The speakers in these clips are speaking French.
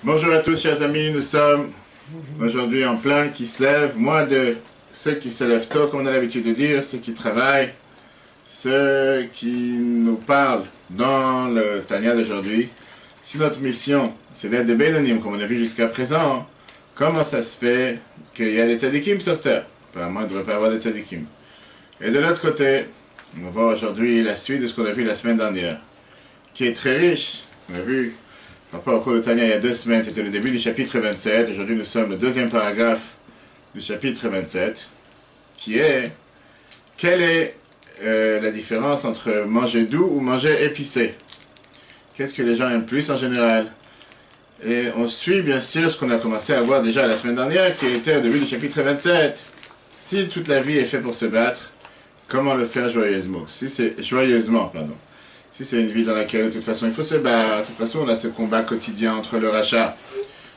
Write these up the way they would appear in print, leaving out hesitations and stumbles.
Bonjour à tous chers amis, nous sommes aujourd'hui en plein qui se lève, moins de ceux qui se lèvent tôt comme on a l'habitude de dire, ceux qui travaillent, ceux qui nous parlent dans le Tanya d'aujourd'hui. Si notre mission c'est d'être des bénonymes comme on a vu jusqu'à présent, comment ça se fait qu'il y a des tzadikim sur terre? Apparemment il ne devrait pas y avoir des tzadikim. Et de l'autre côté, on va voir aujourd'hui la suite de ce qu'on a vu la semaine dernière, qui est très riche. On a vu par rapport au cours de Tanya il y a 2 semaines, c'était le début du chapitre 27. Aujourd'hui nous sommes au deuxième paragraphe du chapitre 27, qui est quelle est la différence entre manger doux ou manger épicé? Qu'est-ce que les gens aiment plus en général? Et on suit bien sûr ce qu'on a commencé à voir déjà la semaine dernière, qui était au début du chapitre 27. Si toute la vie est faite pour se battre, comment le faire joyeusement? Si c'est Si c'est une vie dans laquelle de toute façon il faut se battre, de toute façon on a ce combat quotidien entre le rachat,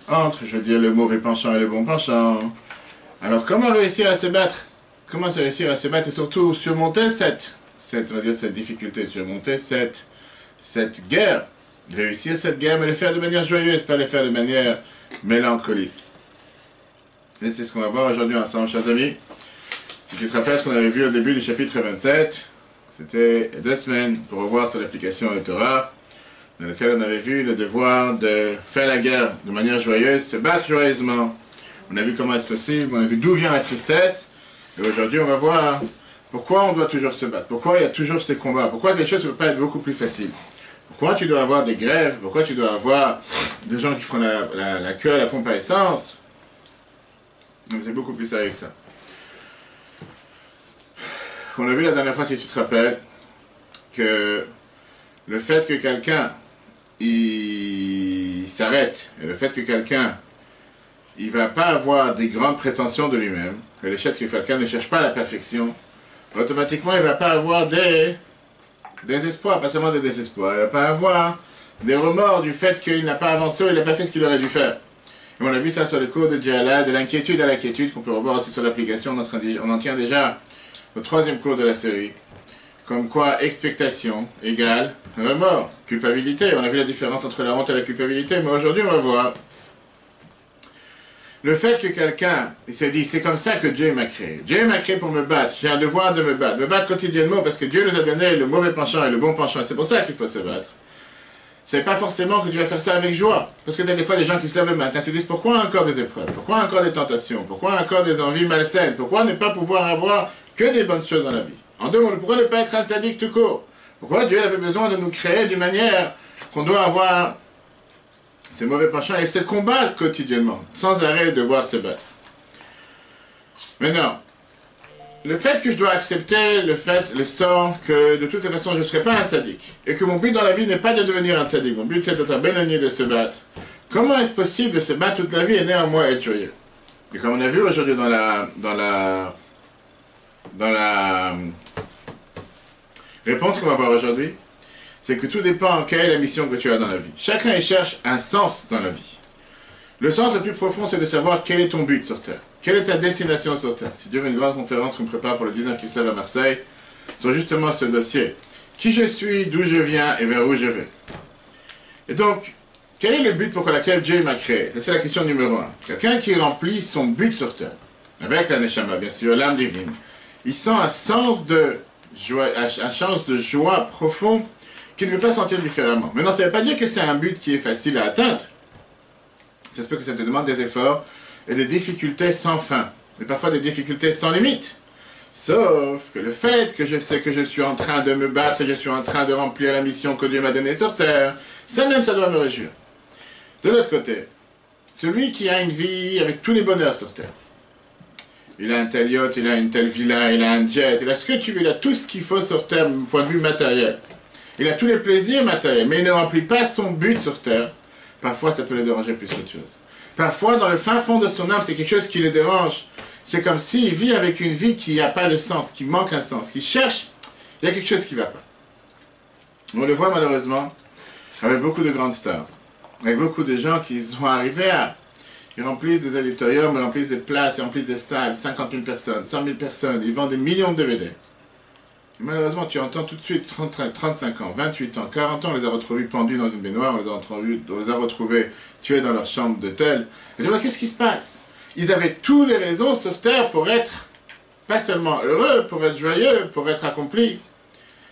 entre, je veux dire, le mauvais penchant et le bon penchant. Alors comment réussir à se battre? Comment réussir à se battre et surtout surmonter cette difficulté, surmonter cette guerre? Réussir cette guerre, mais le faire de manière joyeuse, pas le faire de manière mélancolique. Et c'est ce qu'on va voir aujourd'hui ensemble, chers amis. Si tu te rappelles ce qu'on avait vu au début du chapitre 27, c'était 2 semaines pour revoir sur l'application de Torah, dans laquelle on avait vu le devoir de faire la guerre de manière joyeuse, se battre joyeusement. On a vu comment est-ce possible, on a vu d'où vient la tristesse, et aujourd'hui on va voir pourquoi on doit toujours se battre, pourquoi il y a toujours ces combats, pourquoi les choses ne peuvent pas être beaucoup plus faciles, pourquoi tu dois avoir des grèves, pourquoi tu dois avoir des gens qui font la queue à la pompe à essence. Donc c'est beaucoup plus sérieux que ça. On a vu la dernière fois, si tu te rappelles, que le fait que quelqu'un il s'arrête, et le fait que quelqu'un il va pas avoir des grandes prétentions de lui-même, que le fait que quelqu'un ne cherche pas la perfection, automatiquement il va pas avoir des espoirs, pas seulement des désespoirs, il va pas avoir des remords du fait qu'il n'a pas avancé ou il n'a pas fait ce qu'il aurait dû faire. Et on a vu ça sur le cours de Djala, de l'inquiétude à l'inquiétude, qu'on peut revoir aussi sur l'application, on en tient déjà au 3e cours de la série, comme quoi expectation égale remords, culpabilité. On a vu la différence entre la honte et la culpabilité, mais aujourd'hui on va voir le fait que quelqu'un se dit c'est comme ça que Dieu m'a créé. Dieu m'a créé pour me battre, j'ai un devoir de me battre quotidiennement parce que Dieu nous a donné le mauvais penchant et le bon penchant, c'est pour ça qu'il faut se battre. C'est pas forcément que tu vas faire ça avec joie, parce que tu as des fois des gens qui se lèvent le matin, se disent pourquoi encore des épreuves, pourquoi encore des tentations, pourquoi encore des envies malsaines, pourquoi ne pas pouvoir avoir que des bonnes choses dans la vie. En 2 mots, pourquoi ne pas être un tzaddik tout court? Pourquoi Dieu avait besoin de nous créer d'une manière qu'on doit avoir ces mauvais penchants et se combattre quotidiennement, sans arrêt devoir se battre. Maintenant, le fait que je dois accepter le sort que de toute façon je ne serai pas un tzaddik, et que mon but dans la vie n'est pas de devenir un tzaddik, mon but c'est d'être un bénonyme, de se battre. Comment est-ce possible de se battre toute la vie et néanmoins être joyeux? Et comme on a vu aujourd'hui dans la réponse qu'on va voir aujourd'hui, c'est que tout dépend quelle est la mission que tu as dans la vie. Chacun y cherche un sens dans la vie. Le sens le plus profond, c'est de savoir quel est ton but sur Terre. Quelle est ta destination sur Terre. Si Dieu veut une grande conférence qu'on prépare pour le 19 qui à Marseille, sur justement ce dossier. Qui je suis, d'où je viens et vers où je vais. Et donc, quel est le but pour lequel Dieu m'a créé? C'est la question numéro 1. Quelqu'un qui remplit son but sur Terre, avec la Neshama, bien sûr, l'âme divine, il sent un sens de joie profond qu'il ne peut pas sentir différemment. Maintenant, ça ne veut pas dire que c'est un but qui est facile à atteindre. Ça se peut que ça te demande des efforts et des difficultés sans fin, et parfois des difficultés sans limite. Sauf que le fait que je sais que je suis en train de me battre et je suis en train de remplir la mission que Dieu m'a donnée sur terre, ça même, ça doit me réjouir. De l'autre côté, celui qui a une vie avec tous les bonheurs sur terre, il a un tel yacht, il a une telle villa, il a un jet, il a ce que tu veux, il a tout ce qu'il faut sur terre, du point de vue matériel. Il a tous les plaisirs matériels, mais il ne remplit pas son but sur terre. Parfois, ça peut le déranger plus qu'autre chose. Parfois, dans le fin fond de son âme, c'est quelque chose qui le dérange. C'est comme s'il vit avec une vie qui n'a pas de sens, qui manque un sens, qui cherche, il y a quelque chose qui ne va pas. On le voit malheureusement avec beaucoup de grandes stars, avec beaucoup de gens qui sont arrivés à... Ils remplissent des auditoriums, ils remplissent des places, ils remplissent des salles, 50 000 personnes, 100 000 personnes, ils vendent des millions de DVD. Malheureusement, tu entends tout de suite 35 ans, 28 ans, 40 ans, on les a retrouvés pendus dans une baignoire, on les a retrouvés tués dans leur chambre d'hôtel. Et tu vois, qu'est-ce qui se passe? Ils avaient toutes les raisons sur Terre pour être, pas seulement heureux, pour être joyeux, pour être accomplis.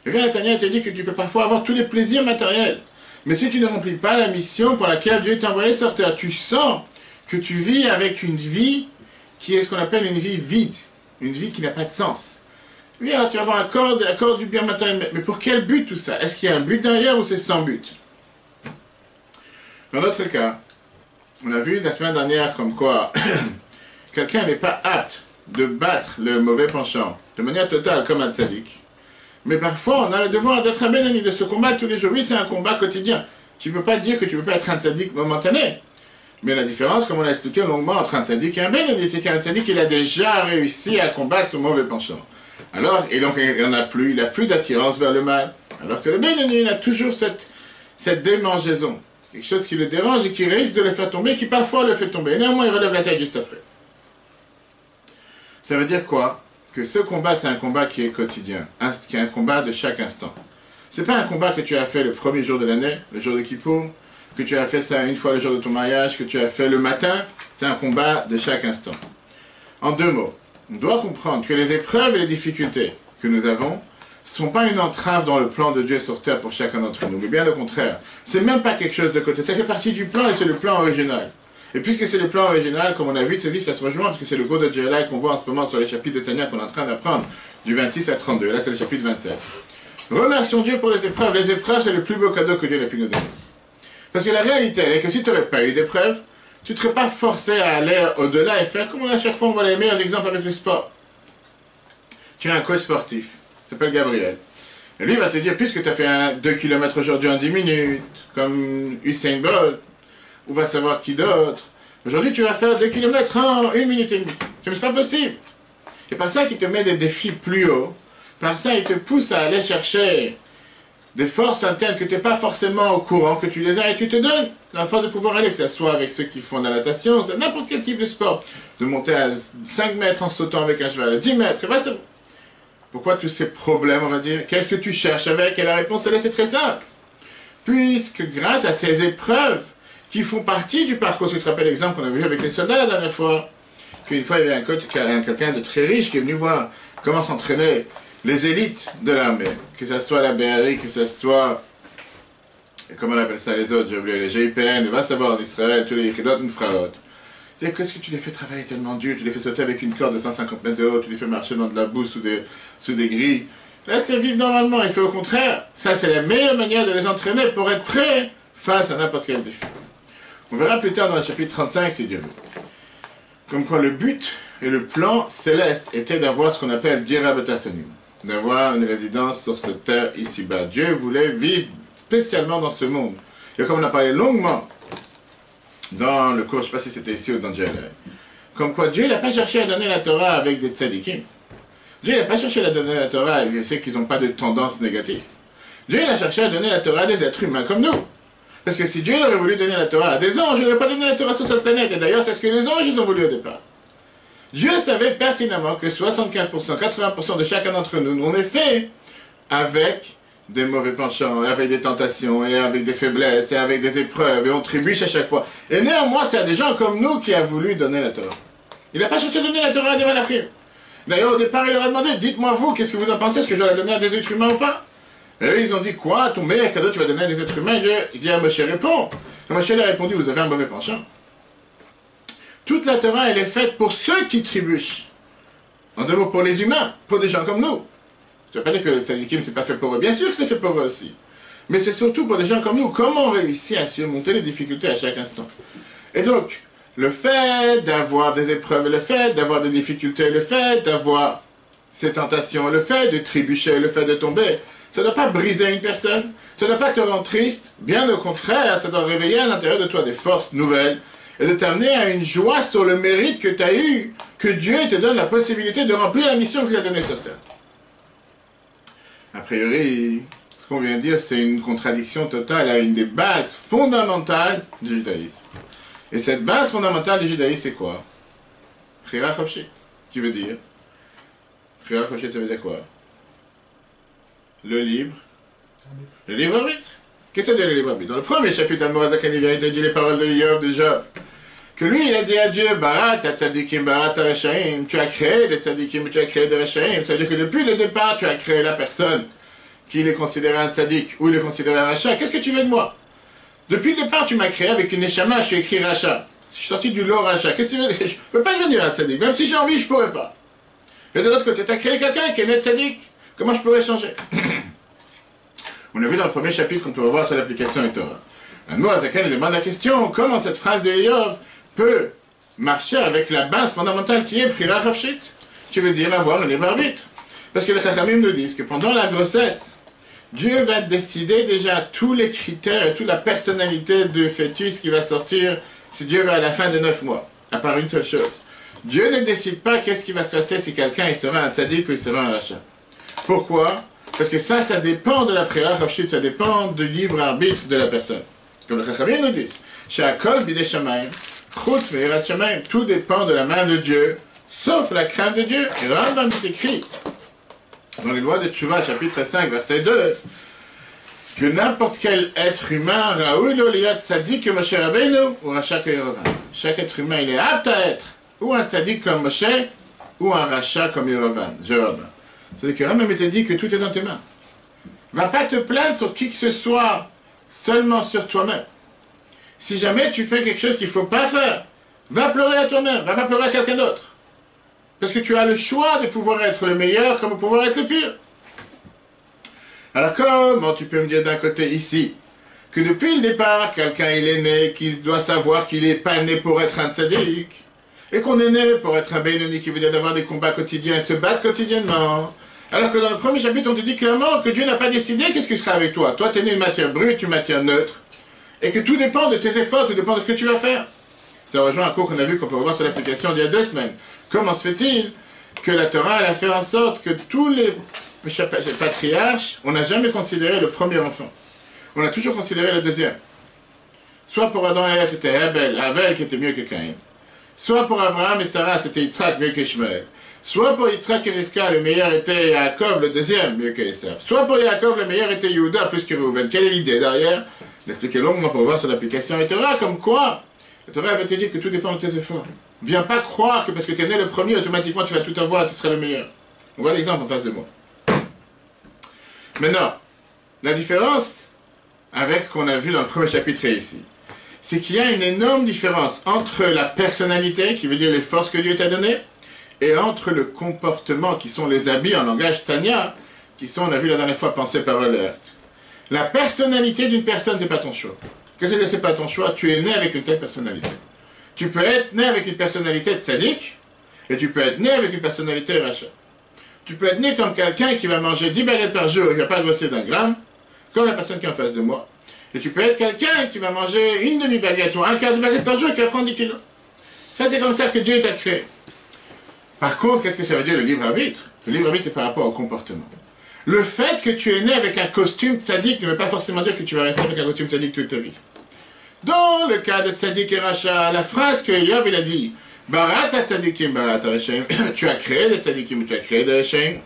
Et bien, Nathaniel te dit que tu peux parfois avoir tous les plaisirs matériels. Mais si tu ne remplis pas la mission pour laquelle Dieu t'a envoyé sur Terre, tu sens que tu vis avec une vie qui est ce qu'on appelle une vie vide, une vie qui n'a pas de sens. Oui, alors tu vas avoir accord du bien matériel, mais pour quel but tout ça? Est-ce qu'il y a un but derrière ou c'est sans but? Dans notre cas, on a vu la semaine dernière comme quoi quelqu'un n'est pas apte de battre le mauvais penchant de manière totale comme un tzaddik. Mais parfois, on a le devoir d'être un bénéni, de se combattre tous les jours. Oui, c'est un combat quotidien. Tu ne peux pas dire que tu ne peux pas être un tzaddik momentané. Mais la différence, comme on l'a expliqué longuement entre un tzaddik et un bénéni, c'est qu'un tzaddik, il a déjà réussi à combattre ce mauvais penchant. Alors, et donc, il n'a plus d'attirance vers le mal. Alors que le bénéni, il a toujours cette démangeaison. Quelque chose qui le dérange et qui risque de le faire tomber, qui parfois le fait tomber. Et néanmoins, il relève la tête juste après. Ça veut dire quoi? Que ce combat, c'est un combat qui est quotidien, qui est un combat de chaque instant. C'est pas un combat que tu as fait le premier jour de l'année, le jour de Kippour, que tu as fait ça une fois le jour de ton mariage, que tu as fait le matin. C'est un combat de chaque instant. En deux mots, on doit comprendre que les épreuves et les difficultés que nous avons ne sont pas une entrave dans le plan de Dieu sur terre pour chacun d'entre nous, mais bien au contraire. C'est même pas quelque chose de côté, ça fait partie du plan et c'est le plan original. Et puisque c'est le plan original, comme on a vu, ça se rejoint, parce que c'est le go de Djelai qu'on voit en ce moment sur les chapitres de Tania qu'on est en train d'apprendre, du 26 à 32. Là, c'est le chapitre 27. Remercions Dieu pour les épreuves. Les épreuves, c'est le plus beau cadeau que Dieu a pu nous donner. Parce que la réalité, elle est que si tu n'aurais pas eu d'épreuves, tu ne serais pas forcé à aller au-delà et faire comme on a à chaque fois, on voit les meilleurs exemples avec le sport. Tu as un coach sportif, il s'appelle Gabriel. Et lui, il va te dire, puisque tu as fait 2 km aujourd'hui en 10 minutes, comme Usain Bolt, ou va savoir qui d'autre. Aujourd'hui, tu vas faire 2 km en 1 minute et demie. C'est pas possible. Et par ça, qu'il te met des défis plus hauts. Par ça, il te pousse à aller chercher des forces internes que tu n'es pas forcément au courant, que tu les as et tu te donnes la force de pouvoir aller, que ce soit avec ceux qui font de la natation, n'importe quel type de sport. De monter à 5 mètres en sautant avec un cheval, à 10 mètres, et ben c'est bon. Pourquoi tous ces problèmes, on va dire? Qu'est-ce que tu cherches avec? Et la réponse, elle est, c'est très simple. Puisque grâce à ces épreuves, qui font partie du parcours. Tu te rappelles l'exemple qu'on a vu avec les soldats la dernière fois? Qu'une fois, il y avait un coach, quelqu'un de très riche qui est venu voir comment s'entraînaient les élites de l'armée. Que ce soit la BRI, que ce soit, comment on appelle ça, les autres, j'ai oublié, les GIPN, va savoir en Israël, tous les Yechidot Mufraot. Qu'est-ce que tu les fais travailler tellement dur? Tu les fais sauter avec une corde de 150 mètres de haut, tu les fais marcher dans de la boue sous des grilles. Là, c'est vivre normalement. Il fait au contraire. Ça, c'est la meilleure manière de les entraîner pour être prêts face à n'importe quel défi. On verra plus tard dans le chapitre 35, si Dieu veut. Comme quoi le but et le plan céleste était d'avoir ce qu'on appelle Dira B'Tartanim, d'avoir une résidence sur cette terre ici-bas. Dieu voulait vivre spécialement dans ce monde. Et comme on a parlé longuement dans le cours, je ne sais pas si c'était ici ou dans Djelai, comme quoi Dieu n'a pas cherché à donner la Torah avec des tzadikim. Dieu n'a pas cherché à donner la Torah avec ceux qui n'ont pas de tendance négative. Dieu a cherché à donner la Torah à des êtres humains comme nous. Parce que si Dieu aurait voulu donner la Torah à des anges, il n'aurait pas donné la Torah sur cette planète. Et d'ailleurs, c'est ce que les anges ils ont voulu au départ. Dieu savait pertinemment que 75%, 80% de chacun d'entre nous, on est fait avec des mauvais penchants, avec des tentations, et avec des faiblesses, et avec des épreuves, et on trébuche à chaque fois. Et néanmoins, c'est à des gens comme nous qui a voulu donner la Torah. Il n'a pas cherché à donner la Torah à des malachim. D'ailleurs, au départ, il leur a demandé, dites-moi vous, qu'est-ce que vous en pensez, est-ce que je dois la donner à des êtres humains ou pas? Et eux, ils ont dit, quoi, ton meilleur cadeau, tu vas donner à des êtres humains? Il dit à Moshe, réponds. Et Moshe lui a répondu, vous avez un mauvais penchant. Toute la Torah, elle est faite pour ceux qui trébuchent. En deux mots, pour les humains, pour des gens comme nous. Je ne veux pas dire que le tzadikim, c'est pas fait pour eux. Bien sûr que c'est fait pour eux aussi. Mais c'est surtout pour des gens comme nous. Comment on réussit à surmonter les difficultés à chaque instant? Et donc, le fait d'avoir des épreuves, le fait d'avoir des difficultés, le fait d'avoir ces tentations, le fait de trébucher, le fait de tomber, ça ne doit pas briser une personne, ça ne doit pas te rendre triste, bien au contraire, ça doit réveiller à l'intérieur de toi des forces nouvelles et de t'amener à une joie sur le mérite que tu as eu, que Dieu te donne la possibilité de remplir la mission qu'il a donnée sur terre. A priori, ce qu'on vient de dire, c'est une contradiction totale à une des bases fondamentales du judaïsme. Et cette base fondamentale du judaïsme, c'est quoi? Chira Chofshit, qui veut dire? Chira Chofshit, ça veut dire quoi? le libre arbitre. Qu'est-ce que ça veut dire le libre arbitre? Dans le premier chapitre, Admorazakhan vient de dire les paroles de Job, de Job, que lui, il a dit à Dieu, Barat, tzadikim, barat, rashaim, tu as créé des tzadikim, tu as créé des rashaim. Ça veut dire que depuis le départ, tu as créé la personne qui est considéré un tzadik ou il est considéré un rachat. Qu'est-ce que tu veux de moi? Depuis le départ, tu m'as créé avec une neshama, je suis écrit rachat. Je suis sorti du lot rachat. Qu'est-ce que tu veux? Je ne peux pas devenir un tzadik. Même si j'ai envie, je ne pourrais pas. Et de l'autre côté, tu as créé quelqu'un qui est net tzadik. Comment je pourrais changer? On a vu dans le premier chapitre qu'on peut revoir sur l'application et Torah. Admorazakhan lui demande la question, comment cette phrase de Eov peut marcher avec la base fondamentale qui est Prira Rafshit, qui veut dire avoir un libre arbitre. Parce que les Chachamim nous disent que pendant la grossesse, Dieu va décider déjà tous les critères et toute la personnalité du fœtus qui va sortir si Dieu va à la fin de 9 mois, à part une seule chose. Dieu ne décide pas qu'est-ce qui va se passer si quelqu'un il sera un tzaddik ou il sera un rachat. Pourquoi? Parce que ça dépend de la Prira Rafshit, ça dépend du libre arbitre de la personne. Comme les Chachamim nous disent, Sha'akol bidei shamayim, chutz me'irat shamayim, tout dépend de la main de Dieu, sauf la crainte de Dieu. Et Rambam écrit dans les lois de Tchouva, chapitre 5, verset 2, que n'importe quel être humain, Raoul Oliyat Tzadik que Moshe Rabbeinu ou Racha que Yerovam. Chaque être humain, il est apte à être ou un Tzadik comme Moshe ou un Racha comme Jéroboam. C'est-à-dire que Rambam te dit que tout est dans tes mains. Va pas te plaindre sur qui que ce soit, seulement sur toi-même. Si jamais tu fais quelque chose qu'il ne faut pas faire, va pleurer à toi-même, va pas pleurer à quelqu'un d'autre. Parce que tu as le choix de pouvoir être le meilleur comme de pouvoir être le pire. Alors comment tu peux me dire d'un côté ici, que depuis le départ, quelqu'un il est né, qui doit savoir qu'il n'est pas né pour être un tzaddik, et qu'on est né pour être un Benoni qui veut dire d'avoir des combats quotidiens, se battre quotidiennement. Alors que dans le premier chapitre, on te dit clairement que Dieu n'a pas décidé qu'est-ce qui sera avec toi. Toi, tu es né une matière brute, une matière neutre, et que tout dépend de tes efforts, tout dépend de ce que tu vas faire. Ça rejoint un cours qu'on a vu, qu'on peut revoir sur l'application il y a 2 semaines. Comment se fait-il que la Torah elle a fait en sorte que tous les patriarches, on n'a jamais considéré le premier enfant. On a toujours considéré le deuxième. Soit pour Adam et Ève, c'était Abel qui était mieux que Caïn. Soit pour Abraham et Sarah, c'était Yitzhak mieux que Ishmaël. Soit pour Yitzhak et Rivka, le meilleur était Yaakov, le deuxième mieux que Esav. Soit pour Yaakov, le meilleur était Yehuda plus que Reuven. Quelle est l'idée derrière? L'expliquer longuement pour voir sur l'application et Torah, comme quoi la Torah va te dire que tout dépend de tes efforts. Viens pas croire que parce que tu es né le premier, automatiquement tu vas tout avoir, tu seras le meilleur. On voit l'exemple en face de moi. Maintenant, la différence avec ce qu'on a vu dans le premier chapitre ici, c'est qu'il y a une énorme différence entre la personnalité, qui veut dire les forces que Dieu t'a données, et entre le comportement, qui sont les habits en langage Tanya, qui sont, on a vu la dernière fois, pensées, paroles et actes. La personnalité d'une personne, c'est pas ton choix. Qu'est-ce que c'est pas ton choix? Tu es né avec une telle personnalité. Tu peux être né avec une personnalité de sadique, et tu peux être né avec une personnalité de rachat. Tu peux être né comme quelqu'un qui va manger 10 baguettes par jour et qui ne va pas grossir d'1 gramme, comme la personne qui est en face de moi. Et tu peux être quelqu'un qui va manger une demi-baguette ou un quart de baguette par jour et qui va prendre 10 kilos. Ça, c'est comme ça que Dieu t'a créé. Par contre, qu'est-ce que ça veut dire le libre arbitre? Le libre arbitre, c'est par rapport au comportement. Le fait que tu es né avec un costume tzaddik ne veut pas forcément dire que tu vas rester avec un costume tzaddik toute ta vie. Dans le cas de tzaddik et rachat, la phrase que Yov il a dit, Barat tzadikim, barat rashaim, tu as créé des tzadikim, tu as créé des rashaim.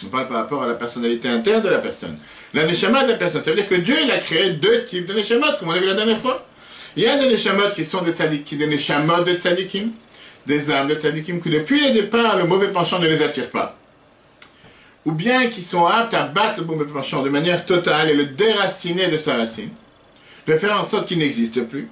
On parle par rapport à la personnalité interne de la personne. La neshama de la personne, ça veut dire que Dieu il a créé 2 types de neshamot, comme on a vu la dernière fois. Il y a des neshamot qui sont des tzadikim, des neshamot de tzadikim, des âmes de tzadikim, que depuis le départ, le mauvais penchant ne les attire pas. Ou bien qui sont aptes à battre le mauvais penchant de manière totale et le déraciner de sa racine, de faire en sorte qu'il n'existe plus.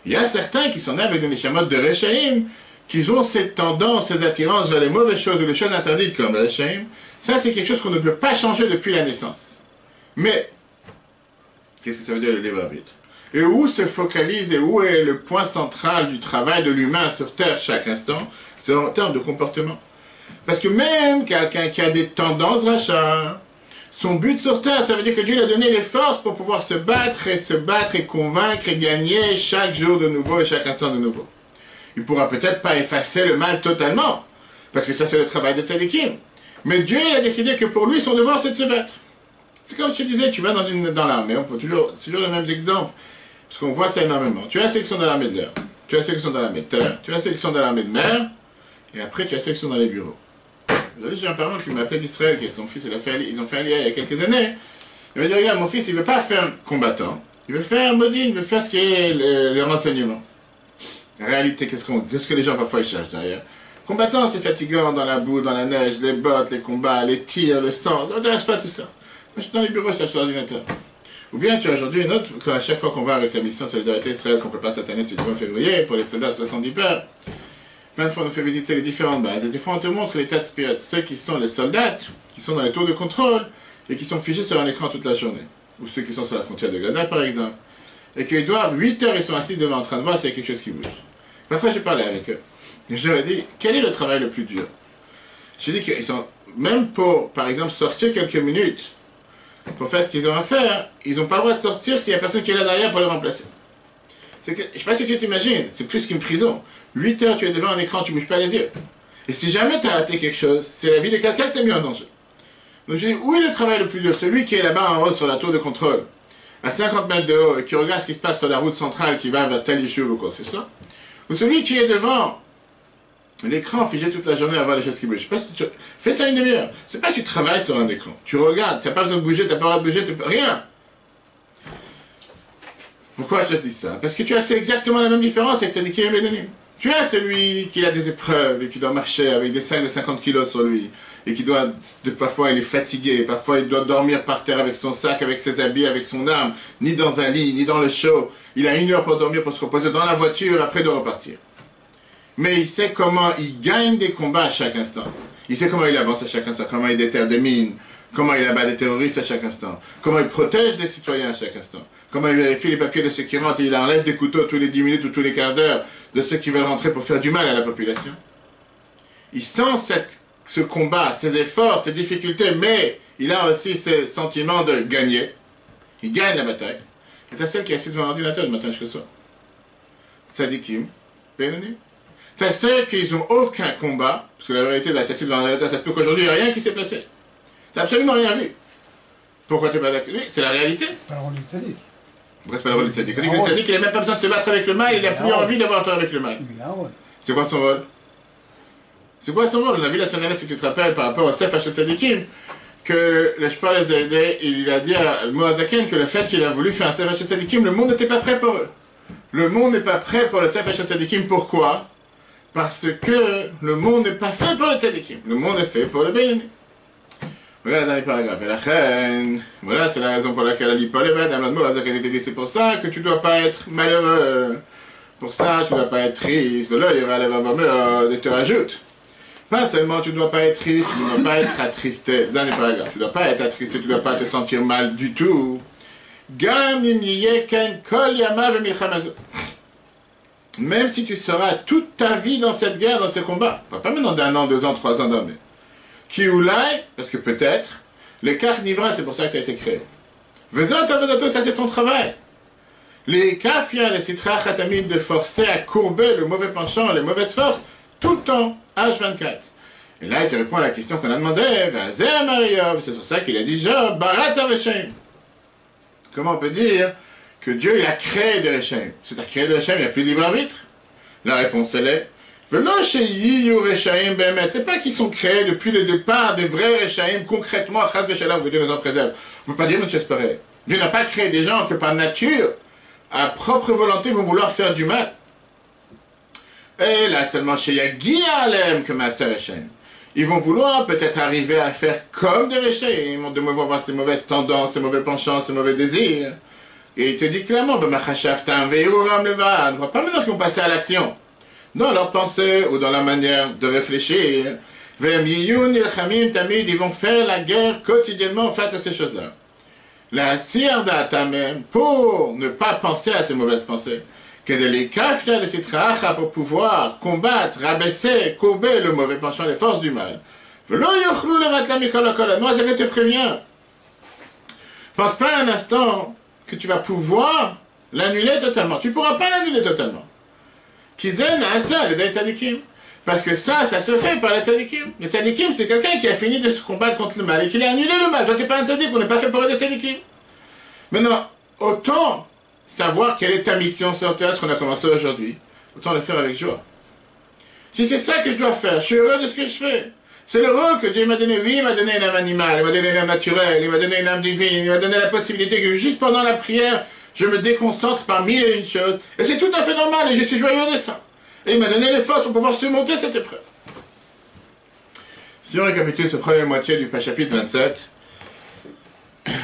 Il y a certains qui sont nés avec des neshamot de Rechaim, qui ont cette tendance, ces attirances vers les mauvaises choses ou les choses interdites comme le Rechaim. Ça, c'est quelque chose qu'on ne peut pas changer depuis la naissance. Mais, qu'est-ce que ça veut dire le libre arbitre? Et où se focalise et où est le point central du travail de l'humain sur Terre chaque instant? C'est en termes de comportement. Parce que même quelqu'un qui a des tendances rachats, son but sur Terre, ça veut dire que Dieu lui a donné les forces pour pouvoir se battre et convaincre et gagner chaque jour de nouveau et chaque instant de nouveau. Il ne pourra peut-être pas effacer le mal totalement, parce que ça c'est le travail de tzadikim. Mais Dieu il a décidé que pour lui son devoir c'est de se battre. C'est comme je te disais, tu vas dans l'armée, on peut toujours les mêmes exemples, parce qu'on voit ça énormément. Tu as ceux qui sont dans l'armée de l'air, tu as ceux qui sont dans l'armée de terre, tu as ceux qui sont dans l'armée de mer, et après tu as ceux qui sont dans les bureaux. J'ai un parent qui m'a appelé d'Israël, qui est son fils, ils ont fait un lien il y a quelques années. Il m'a dit, regarde, mon fils, il ne veut pas faire combattant, il veut faire modine, il veut faire ce qui est le renseignement. En réalité, qu'est-ce que les gens parfois ils cherchent derrière? Combattant, c'est fatigant dans la boue, dans la neige, les bottes, les combats, les tirs, le sang, ça ne m'intéresse pas tout ça. Moi, je suis dans les bureaux, je tape sur l'ordinateur. Ou bien tu as aujourd'hui une autre, à chaque fois qu'on va avec la mission Solidarité Israël qu'on prépare cette année, c'est le 20 février, pour les soldats 70 peurs, plein de fois on nous fait visiter les différentes bases, et des fois on te montre les tas de spirits, ceux qui sont les soldats, qui sont dans les tours de contrôle, et qui sont figés sur un écran toute la journée. Ou ceux qui sont sur la frontière de Gaza par exemple. Et qu'ils doivent, 8 heures ils sont assis devant en train de voir s'il y a quelque chose qui bouge. Parfois j'ai parlé avec eux, et je leur ai dit, quel est le travail le plus dur? J'ai dit qu'ils sont, même pour, par exemple, sortir quelques minutes, pour faire ce qu'ils ont à faire, ils n'ont pas le droit de sortir s'il n'y a personne qui est là derrière pour les remplacer. Que, je ne sais pas si tu t'imagines, c'est plus qu'une prison. 8 heures, tu es devant un écran, tu ne bouges pas les yeux. Et si jamais tu as raté quelque chose, c'est la vie de quelqu'un que tu as mis en danger. Donc je dis, où est le travail le plus dur? Celui qui est là-bas en haut sur la tour de contrôle, à 50 mètres de haut, et qui regarde ce qui se passe sur la route centrale qui va vers tel issue ou quoi que ce soit? Ou celui qui est devant l'écran figé toute la journée à voir les choses qui bougent? Je sais pas si tu... Fais ça une demi-heure. C'est pas que tu travailles sur un écran. Tu regardes, tu n'as pas besoin de bouger, tu n'as pas le droit de bouger, rien. Pourquoi je te dis ça? Parce que tu as exactement la même différence avec celui qui est Bédonim. Tu as celui qui a des épreuves et qui doit marcher avec des sacs de 50 kilos sur lui et qui doit, parfois il est fatigué, parfois il doit dormir par terre avec son sac, avec ses habits, avec son âme, ni dans un lit, ni dans le chaud. Il a 1 heure pour dormir, pour se reposer dans la voiture, après de repartir. Mais il sait comment il gagne des combats à chaque instant. Il sait comment il avance à chaque instant, comment il déterre des mines, comment il abat des terroristes à chaque instant, comment il protège des citoyens à chaque instant, comment il vérifie les papiers de ceux qui rentrent et il enlève des couteaux tous les 10 minutes ou tous les quarts d'heure de ceux qui veulent rentrer pour faire du mal à la population. Il sent ce combat, ses efforts, ses difficultés, mais il a aussi ce sentiment de gagner. Il gagne la bataille. C'est celle qui est assise devant l'ordinateur le matin jusqu'au soir. Tzadikim, Bénonim. C'est ceux qui n'ont aucun combat, parce que la vérité de la statue devant l'ordinateur, ça se peut qu'aujourd'hui il n'y a rien qui s'est passé. Tu n'as absolument rien vu. Pourquoi tu n'es pas d'accord? Oui, c'est la réalité. C'est pas le rôle du tzaddik. Pourquoi c'est pas le rôle du tzaddik? On dit que le tzaddik, il n'a même pas besoin de se battre avec le mal, il n'a plus envie d'avoir affaire avec le mal. C'est quoi son rôle? C'est quoi son rôle? On a vu la semaine dernière, si tu te rappelles, par rapport au Sef Hachet Tzadikim, que le Shpar les a aidés, il a dit à Moazaken que le fait qu'il a voulu faire un Sef Hachet Tzadikim, le monde n'était pas prêt pour eux. Le monde n'est pas prêt pour le Sef Hachet Tzadikim. Pourquoi? Parce que le monde n'est pas fait pour le Tzadikim. Le monde est fait pour le Bénéni. Regarde le dernier paragraphe. Et la reine, voilà, c'est la raison pour laquelle elle dit pas le bête. Moazaken était dit, c'est pour ça que tu ne dois pas être malheureux. Pour ça, tu ne dois pas être triste. Voilà, il y aura et te rajoute. Pas seulement tu ne dois pas être triste, tu ne dois pas être attristé. Dernier paragraphe. Tu ne dois pas être attristé, tu ne dois pas te sentir mal du tout. Même si tu seras toute ta vie dans cette guerre, dans ce combat, pas maintenant d'1 an, 2 ans, 3 ans d'armée. Kiulai, parce que peut-être, les carnivores, c'est pour ça que tu as été créé. Vezot, ça c'est ton travail. Les kafia, les citra khatamid, de forcer à courber le mauvais penchant, les mauvaises forces, tout le temps, H24. Et là, il te répond à la question qu'on a demandé, c'est sur ça qu'il a dit Job, Barat Reshaim. Comment on peut dire que Dieu il a créé des Reshaim? C'est à créer des Reshaim, il n'y a plus de libre arbitre? La réponse elle est c'est pas qu'ils sont créés depuis le départ des vrais Reshaim, concrètement, à Chas de Shalom, que Dieu nous en préserve. On ne peut pas dire, monsieur Espéré. Dieu n'a pas créé des gens que par nature, à propre volonté, vont vouloir faire du mal. Et là, seulement chez Yagi Alem que Maaser Reshaim. Ils vont vouloir peut-être arriver à faire comme des Reshaim, de voir ces mauvaises tendances, ces mauvais penchants, ces mauvais désirs. Et il te dit clairement, on ne voit pas maintenant qu'ils vont passer à l'action. Dans leur pensée ou dans la manière de réfléchir. Ils vont faire la guerre quotidiennement face à ces choses-là. La sirda même pour ne pas penser à ces mauvaises pensées. Que de les kafia les citracha pour pouvoir combattre, rabaisser, courber le mauvais penchant, les forces du mal. Moi, je te préviens. Pense pas un instant que tu vas pouvoir l'annuler totalement. Tu ne pourras pas l'annuler totalement. Kizen a ça, les tzadikim. Parce que ça se fait par les tzadikim. Les tzadikim, c'est quelqu'un qui a fini de se combattre contre le mal et qui a annulé le mal. Toi, tu n'es pas un tzadik, on n'est pas fait pour être des tzadikim. Maintenant, autant savoir quelle est ta mission sur terre, ce qu'on a commencé aujourd'hui, autant le faire avec joie. Si c'est ça que je dois faire, je suis heureux de ce que je fais. C'est le rôle que Dieu m'a donné. Oui, il m'a donné une âme animale, il m'a donné une âme naturelle, il m'a donné une âme divine, il m'a donné la possibilité que juste pendant la prière, je me déconcentre par mille et une choses. Et c'est tout à fait normal et je suis joyeux de ça. Et il m'a donné les forces pour pouvoir surmonter cette épreuve. Si on récapitule ce première moitié du chapitre 27,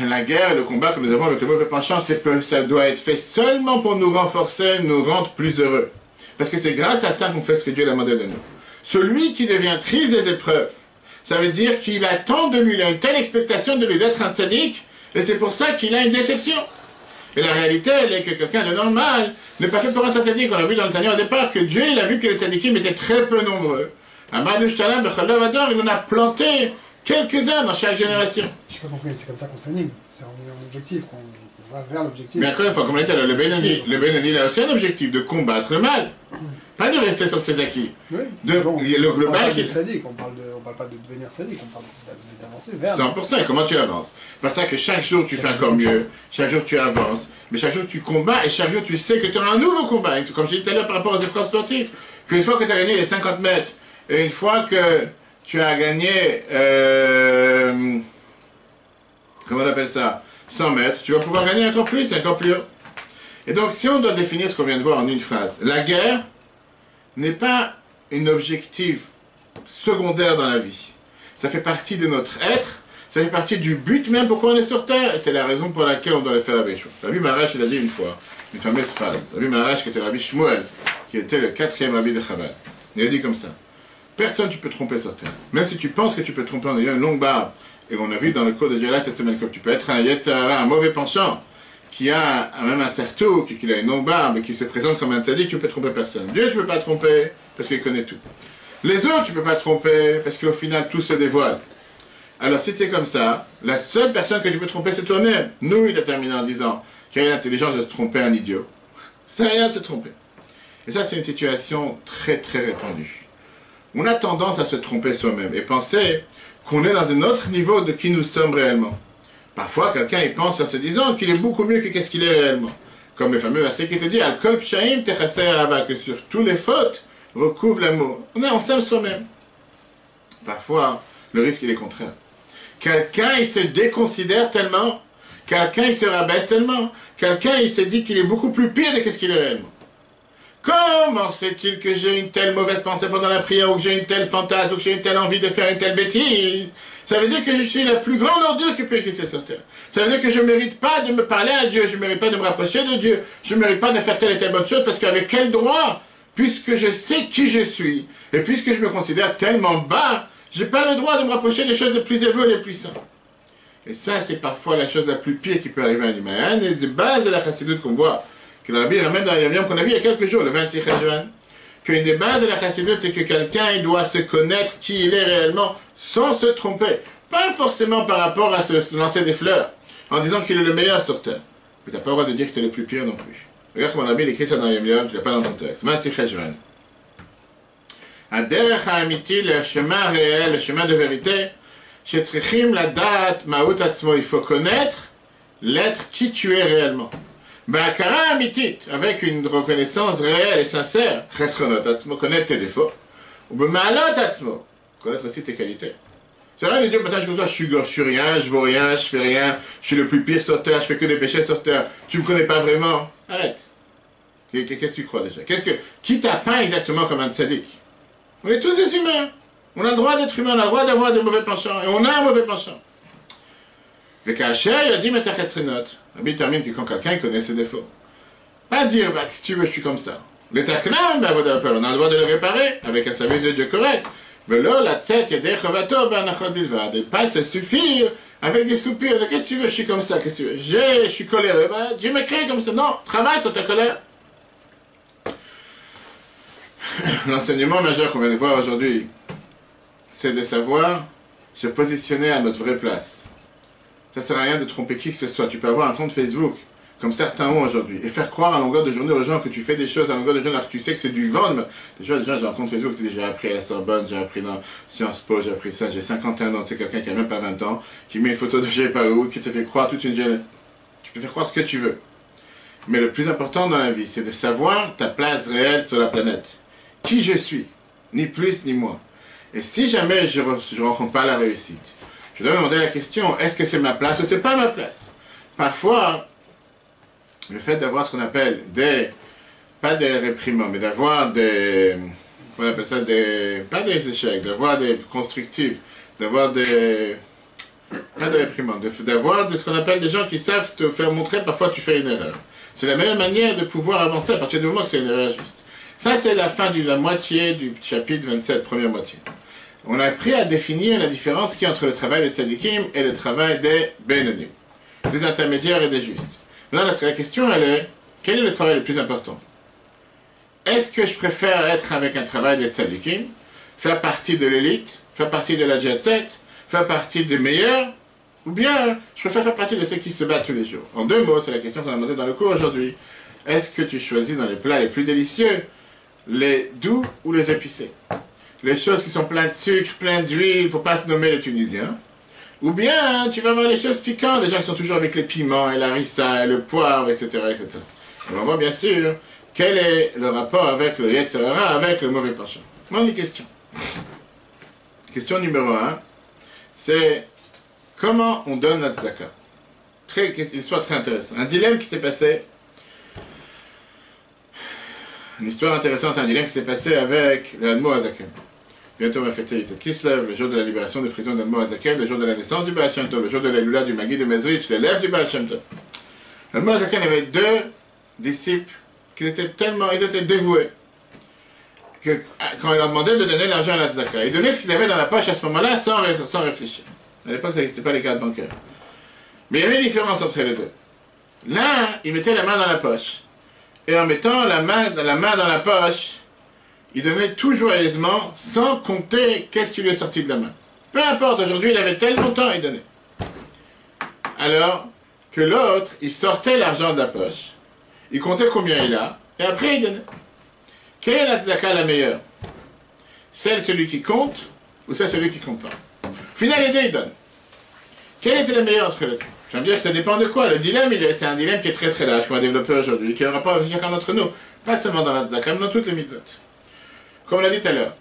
la guerre, le combat que nous avons avec le mauvais penchant, ça doit être fait seulement pour nous renforcer, nous rendre plus heureux. Parce que c'est grâce à ça qu'on fait ce que Dieu a demandé de nous. Celui qui devient triste des épreuves, ça veut dire qu'il attend de lui, il a une telle expectation de lui d'être un tzaddik, et c'est pour ça qu'il a une déception. Et la réalité, elle est que quelqu'un de normal n'est pas fait pour un tzaddik. On a vu dans le Tanya au départ que Dieu, il a vu que les tzaddikim étaient très peu nombreux. Amadouch Talam, Bechalav Ador, il en a planté quelques-uns dans chaque génération. Je n'ai pas compris, c'est comme ça qu'on s'anime. C'est un objectif, qu'on va vers l'objectif. Mais encore une fois, comme on l'a dit, le Benoni, il a aussi un objectif de combattre le mal. Pas de rester sur ses acquis. Oui. Le global qui... On parle pas de devenir sadique, on parle d'avancer vers... 100%, et comment tu avances? C'est pour ça que chaque jour tu fais encore mieux, chaque jour tu avances, mais chaque jour tu combats, et chaque jour tu sais que tu auras un nouveau combat. Et comme je disais tout à l'heure par rapport aux épreuves sportives, qu'une fois que tu as gagné les 50 mètres, et une fois que tu as gagné... comment on appelle ça? 100 mètres, tu vas pouvoir gagner encore plus, encore plus haut. Et donc, si on doit définir ce qu'on vient de voir en une phrase, la guerre n'est pas un objectif secondaire dans la vie. Ça fait partie de notre être, ça fait partie du but même pourquoi on est sur Terre, et c'est la raison pour laquelle on doit le faire avec Shmuel. Rabbi Maharash, il a dit une fois, une fameuse phrase. Rabbi Maharash, qui était Rabbi Shmuel, qui était le 4e Rabbi de Chabad, il a dit comme ça: personne tu peux tromper sur Terre. Même si tu penses que tu peux tromper en ayant une longue barbe, et on a vu dans le cours de Dieu cette semaine que tu peux être un Yetzirah, un mauvais penchant, qui a même un sertou, qui a une longue barbe, et qui se présente comme un tzaddik, tu peux tromper personne. Dieu, tu peux pas tromper, parce qu'il connaît tout. Les autres, tu peux pas tromper, parce qu'au final, tout se dévoile. Alors, si c'est comme ça, la seule personne que tu peux tromper, c'est toi-même. Nous, il a terminé en disant qu'il y a l'intelligence de se tromper un idiot. C'est rien de se tromper. Et ça, c'est une situation très, très répandue. On a tendance à se tromper soi-même, et penser qu'on est dans un autre niveau de qui nous sommes réellement. Parfois, quelqu'un il pense en se disant qu'il est beaucoup mieux que qu'est-ce qu'il est réellement. Comme le fameux verset qui te dit Al-Kol Pshaim Techaser Ahava, que sur tous les fautes recouvre l'amour. On s'aime soi-même. Parfois, le risque il est contraire. Quelqu'un il se déconsidère tellement, quelqu'un il se rabaisse tellement, quelqu'un il se dit qu'il est beaucoup plus pire de ce qu'il est réellement. Comment sait-il que j'ai une telle mauvaise pensée pendant la prière, ou que j'ai une telle fantasme, ou que j'ai une telle envie de faire une telle bêtise? Ça veut dire que je suis la plus grande ordure qui peut exister sur Terre. Ça veut dire que je ne mérite pas de me parler à Dieu, je ne mérite pas de me rapprocher de Dieu, je ne mérite pas de faire telle et telle bonne chose, parce qu'avec quel droit, puisque je sais qui je suis, et puisque je me considère tellement bas, je n'ai pas le droit de me rapprocher des choses les plus élevées et les plus saintes. Et ça, c'est parfois la chose la plus pire qui peut arriver à un humain. Une des bases de la chassidoute qu'on voit, que le Rabbi ramène dans Yaviam qu'on a vu il y a quelques jours, le 26 juin, qu'une des bases de la chassidoute, c'est que quelqu'un il doit se connaître qui il est réellement, sans se tromper. Pas forcément par rapport à se lancer des fleurs, en disant qu'il est le meilleur sur Terre. Mais tu n'as pas le droit de dire que tu es le plus pire non plus. Regarde comment Rabbi écrit ça dans Yaviam, tu ne l'as pas dans ton texte. 26 juin. Aderech ha'amiti, le chemin réel, le chemin de vérité, shetzrichim la date ma'ut atzmo, il faut connaître l'être qui tu es réellement. Ba'akara amitit, avec une reconnaissance réelle et sincère, chesronot atzmo, connaître tes défauts, ou b'ma'alot atzmo, connaître aussi tes qualités. C'est rien de dire, maintenant je suis rien, je vaux rien, je fais rien, je suis le plus pire sur terre, je fais que des péchés sur terre, tu me connais pas vraiment. Arrête. Qu'est-ce que tu crois déjà? Qui t'a peint exactement comme un tzaddik? On est tous des humains. On a le droit d'être humain, on a le droit d'avoir des mauvais penchants, et on a un mauvais penchant. Vekacher, il a dit metachetrinot. Rabbi termine que quand quelqu'un connaît ses défauts, pas dire, bah, si tu veux, je suis comme ça. L'étaknam, ben, on a le droit de le réparer avec un service de Dieu correct. Velo, la tête, il y a des chovato, ben, nachot bilvad. Et pas se suffire avec des soupirs. Qu'est-ce que tu veux, je suis comme ça, qu'est-ce que tu veux? Je suis coléreux, ben, Dieu m'a créé comme ça. Non, travaille sur ta colère. L'enseignement majeur qu'on vient de voir aujourd'hui, c'est de savoir se positionner à notre vraie place. Ça ne sert à rien de tromper qui que ce soit. Tu peux avoir un compte Facebook, comme certains ont aujourd'hui, et faire croire à longueur de journée aux gens que tu fais des choses à longueur de journée alors que tu sais que c'est du vol. Déjà, j'ai un compte Facebook, j'ai appris à la Sorbonne, j'ai appris dans Sciences Po, j'ai appris ça, j'ai 51 ans, c'est quelqu'un qui n'a même pas 20 ans, qui met une photo de je sais pas où, qui te fait croire toute une gêne. Tu peux faire croire ce que tu veux. Mais le plus important dans la vie, c'est de savoir ta place réelle sur la planète. Qui je suis, ni plus ni moins. Et si jamais je ne rencontre pas la réussite, je dois me demander la question, est-ce que c'est ma place ou c'est pas ma place? Parfois, le fait d'avoir ce qu'on appelle pas des réprimands, mais d'avoir des, on appelle ça pas des échecs, d'avoir des constructifs, d'avoir pas de réprimandes, d'avoir ce qu'on appelle des gens qui savent te faire montrer parfois tu fais une erreur. C'est la meilleure manière de pouvoir avancer à partir du moment que c'est une erreur juste. Ça, c'est la fin de la moitié du chapitre 27, première moitié. On a appris à définir la différence qu'il y a entre le travail des tzadikim et le travail des bénonim, des intermédiaires et des justes. Maintenant, la question, elle est, quel est le travail le plus important? Est-ce que je préfère être avec un travail des tzadikim, faire partie de l'élite, faire partie de la jet set, faire partie des meilleurs, ou bien je préfère faire partie de ceux qui se battent tous les jours? En deux mots, c'est la question qu'on a demandé dans le cours aujourd'hui. Est-ce que tu choisis dans les plats les plus délicieux les doux ou les épicés? Les choses qui sont pleines de sucre, pleines d'huile, pour ne pas se nommer les Tunisiens. Ou bien tu vas avoir les choses piquantes, des gens qui sont toujours avec les piments et la harissa et le poivre, etc. etc. On va voir bien sûr quel est le rapport avec le Yetzer Hara, avec le mauvais penchant. Maintenant, les questions. Question numéro 1, c'est comment on donne la tzedaka? Une histoire très intéressante. Un dilemme qui s'est passé. Une histoire intéressante, un dilemme qui s'est passé avec le Admo Hazaken. Bientôt on va fêter Yitzhak Kislev, le jour de la libération de prison d'Admo Hazaken, le jour de la naissance du Baal Shem Tov, le jour de la Lula du Magid de Mezrich, l'élève du Baal Shem Tov. L'Admo Hazaken avait deux disciples qui étaient ils étaient dévoués, que quand il leur demandait de donner l'argent à la tzedaka, ils donnaient ce qu'ils avaient dans la poche à ce moment-là sans réfléchir. À l'époque, ça n'existait pas les cartes bancaires. Mais il y avait une différence entre les deux. L'un, il mettait la main dans la poche. Et en mettant la main dans la poche, il donnait tout joyeusement, sans compter qu'est-ce qui lui est sorti de la main. Peu importe, aujourd'hui, il avait tel montant, il donnait. Alors que l'autre, il sortait l'argent de la poche, il comptait combien il a, et après il donnait. Quelle est la tzedaka la meilleure? Celui qui compte, ou celui qui compte pas? Au final, les deux, ils donnent. Quelle était la meilleure entre les deux? Je veux dire que ça dépend de quoi. Le dilemme, c'est un dilemme qui est très très large, qu'on va développer aujourd'hui, qui a un rapport avec chacun d'entre nous. Pas seulement dans la tzedaka, mais dans toutes les mitzvot. Comme on l'a dit tout à l'heure,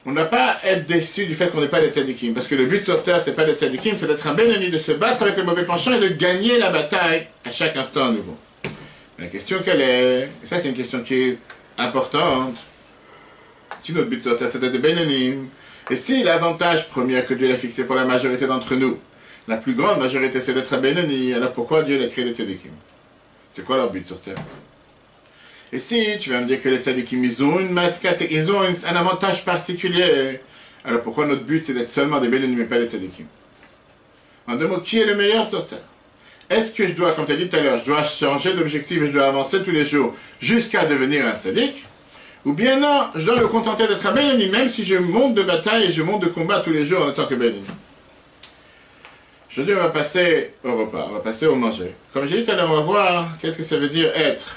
on ne va pas être déçu du fait qu'on n'est pas des tzadikim, parce que le but sur terre, c'est pas d'être tzadikim, c'est d'être un bénoni, de se battre avec le mauvais penchant et de gagner la bataille à chaque instant à nouveau. Mais la question quelle est, et ça c'est une question qui est importante, si notre but sur terre c'est d'être des bénonim, et si l'avantage premier que Dieu l'a fixé pour la majorité d'entre nous, la plus grande majorité c'est d'être un bénoni, alors pourquoi Dieu l'a créé les tzadikim? C'est quoi leur but sur terre? Et si tu vas me dire que les tzadikim, ils ont un avantage particulier, alors pourquoi notre but c'est d'être seulement des bénonim mais pas des tzadikim? En deux mots, qui est le meilleur sur terre? Est-ce que je dois, comme tu as dit tout à l'heure, je dois changer d'objectif et je dois avancer tous les jours jusqu'à devenir un tzadik? Ou bien non, je dois me contenter d'être un bénoni, même si je monte de bataille et je monte de combat tous les jours en tant que bénoni? Aujourd'hui, on va passer au repas, on va passer au manger. Comme j'ai dit tout à l'heure, on va voir qu'est-ce que ça veut dire être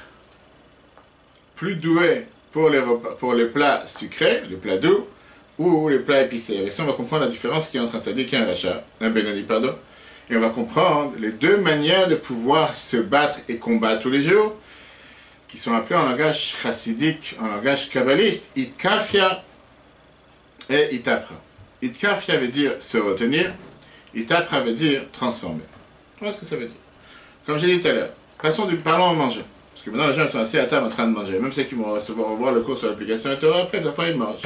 plus doué pour les repas, pour les plats sucrés, les plats doux, ou les plats épicés. Avec ça, on va comprendre la différence qu'il y a entre un tzaddik et un rachat, un bénoni, pardon. Et on va comprendre les deux manières de pouvoir se battre et combattre tous les jours, qui sont appelées en langage chassidique, en langage kabbaliste, itkafia et itapra. Itkafia veut dire se retenir, itapra veut dire transformer. Voilà ce que ça veut dire. Comme j'ai dit tout à l'heure, parlons à manger. Parce que maintenant les gens sont assis à table en train de manger. Même ceux qui vont revoir le cours sur l'application Torah, après, des fois ils mangent.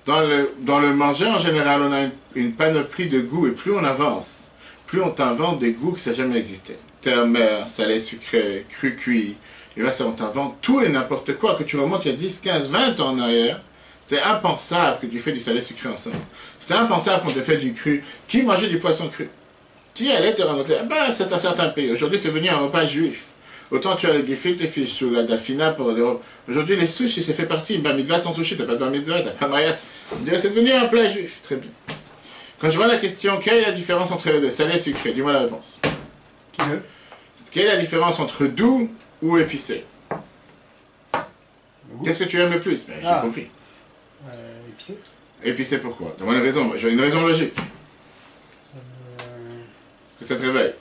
Dans le manger, en général, on a une panoplie de goûts, et plus on avance, plus on t'invente des goûts qui n'ont jamais existé. Terre, mer, salé, sucré, cru, cuit. Et là, on t'invente tout et n'importe quoi. Que tu remontes il y a 10, 15, 20 ans en arrière, c'était impensable que tu fais du salé sucré ensemble. C'était impensable qu'on te fait du cru. Qui mangeait du poisson cru? Qui allait te remonter? Ah ben, c'est un certain pays. Aujourd'hui, c'est devenu un repas juif. Autant tu as le gefilte fish ou la dafina pour les repas. Aujourd'hui, les sushis, c'est fait partie. Bar mitzvah sans sushi, t'as pas de bar mitzvah, t'as pas de mariage. On dirait c'est devenu un plat juif. Très bien. Quand je vois la question, quelle est la différence entre les deux, salé et sucré? Dis-moi la réponse. Quelle est la différence entre doux ou épicé? Qu'est-ce que tu aimes le plus? Ben, j'ai compris. Épicé. Épicé pourquoi? Donne-moi une raison. J'ai une raison logique. Que ça te réveille.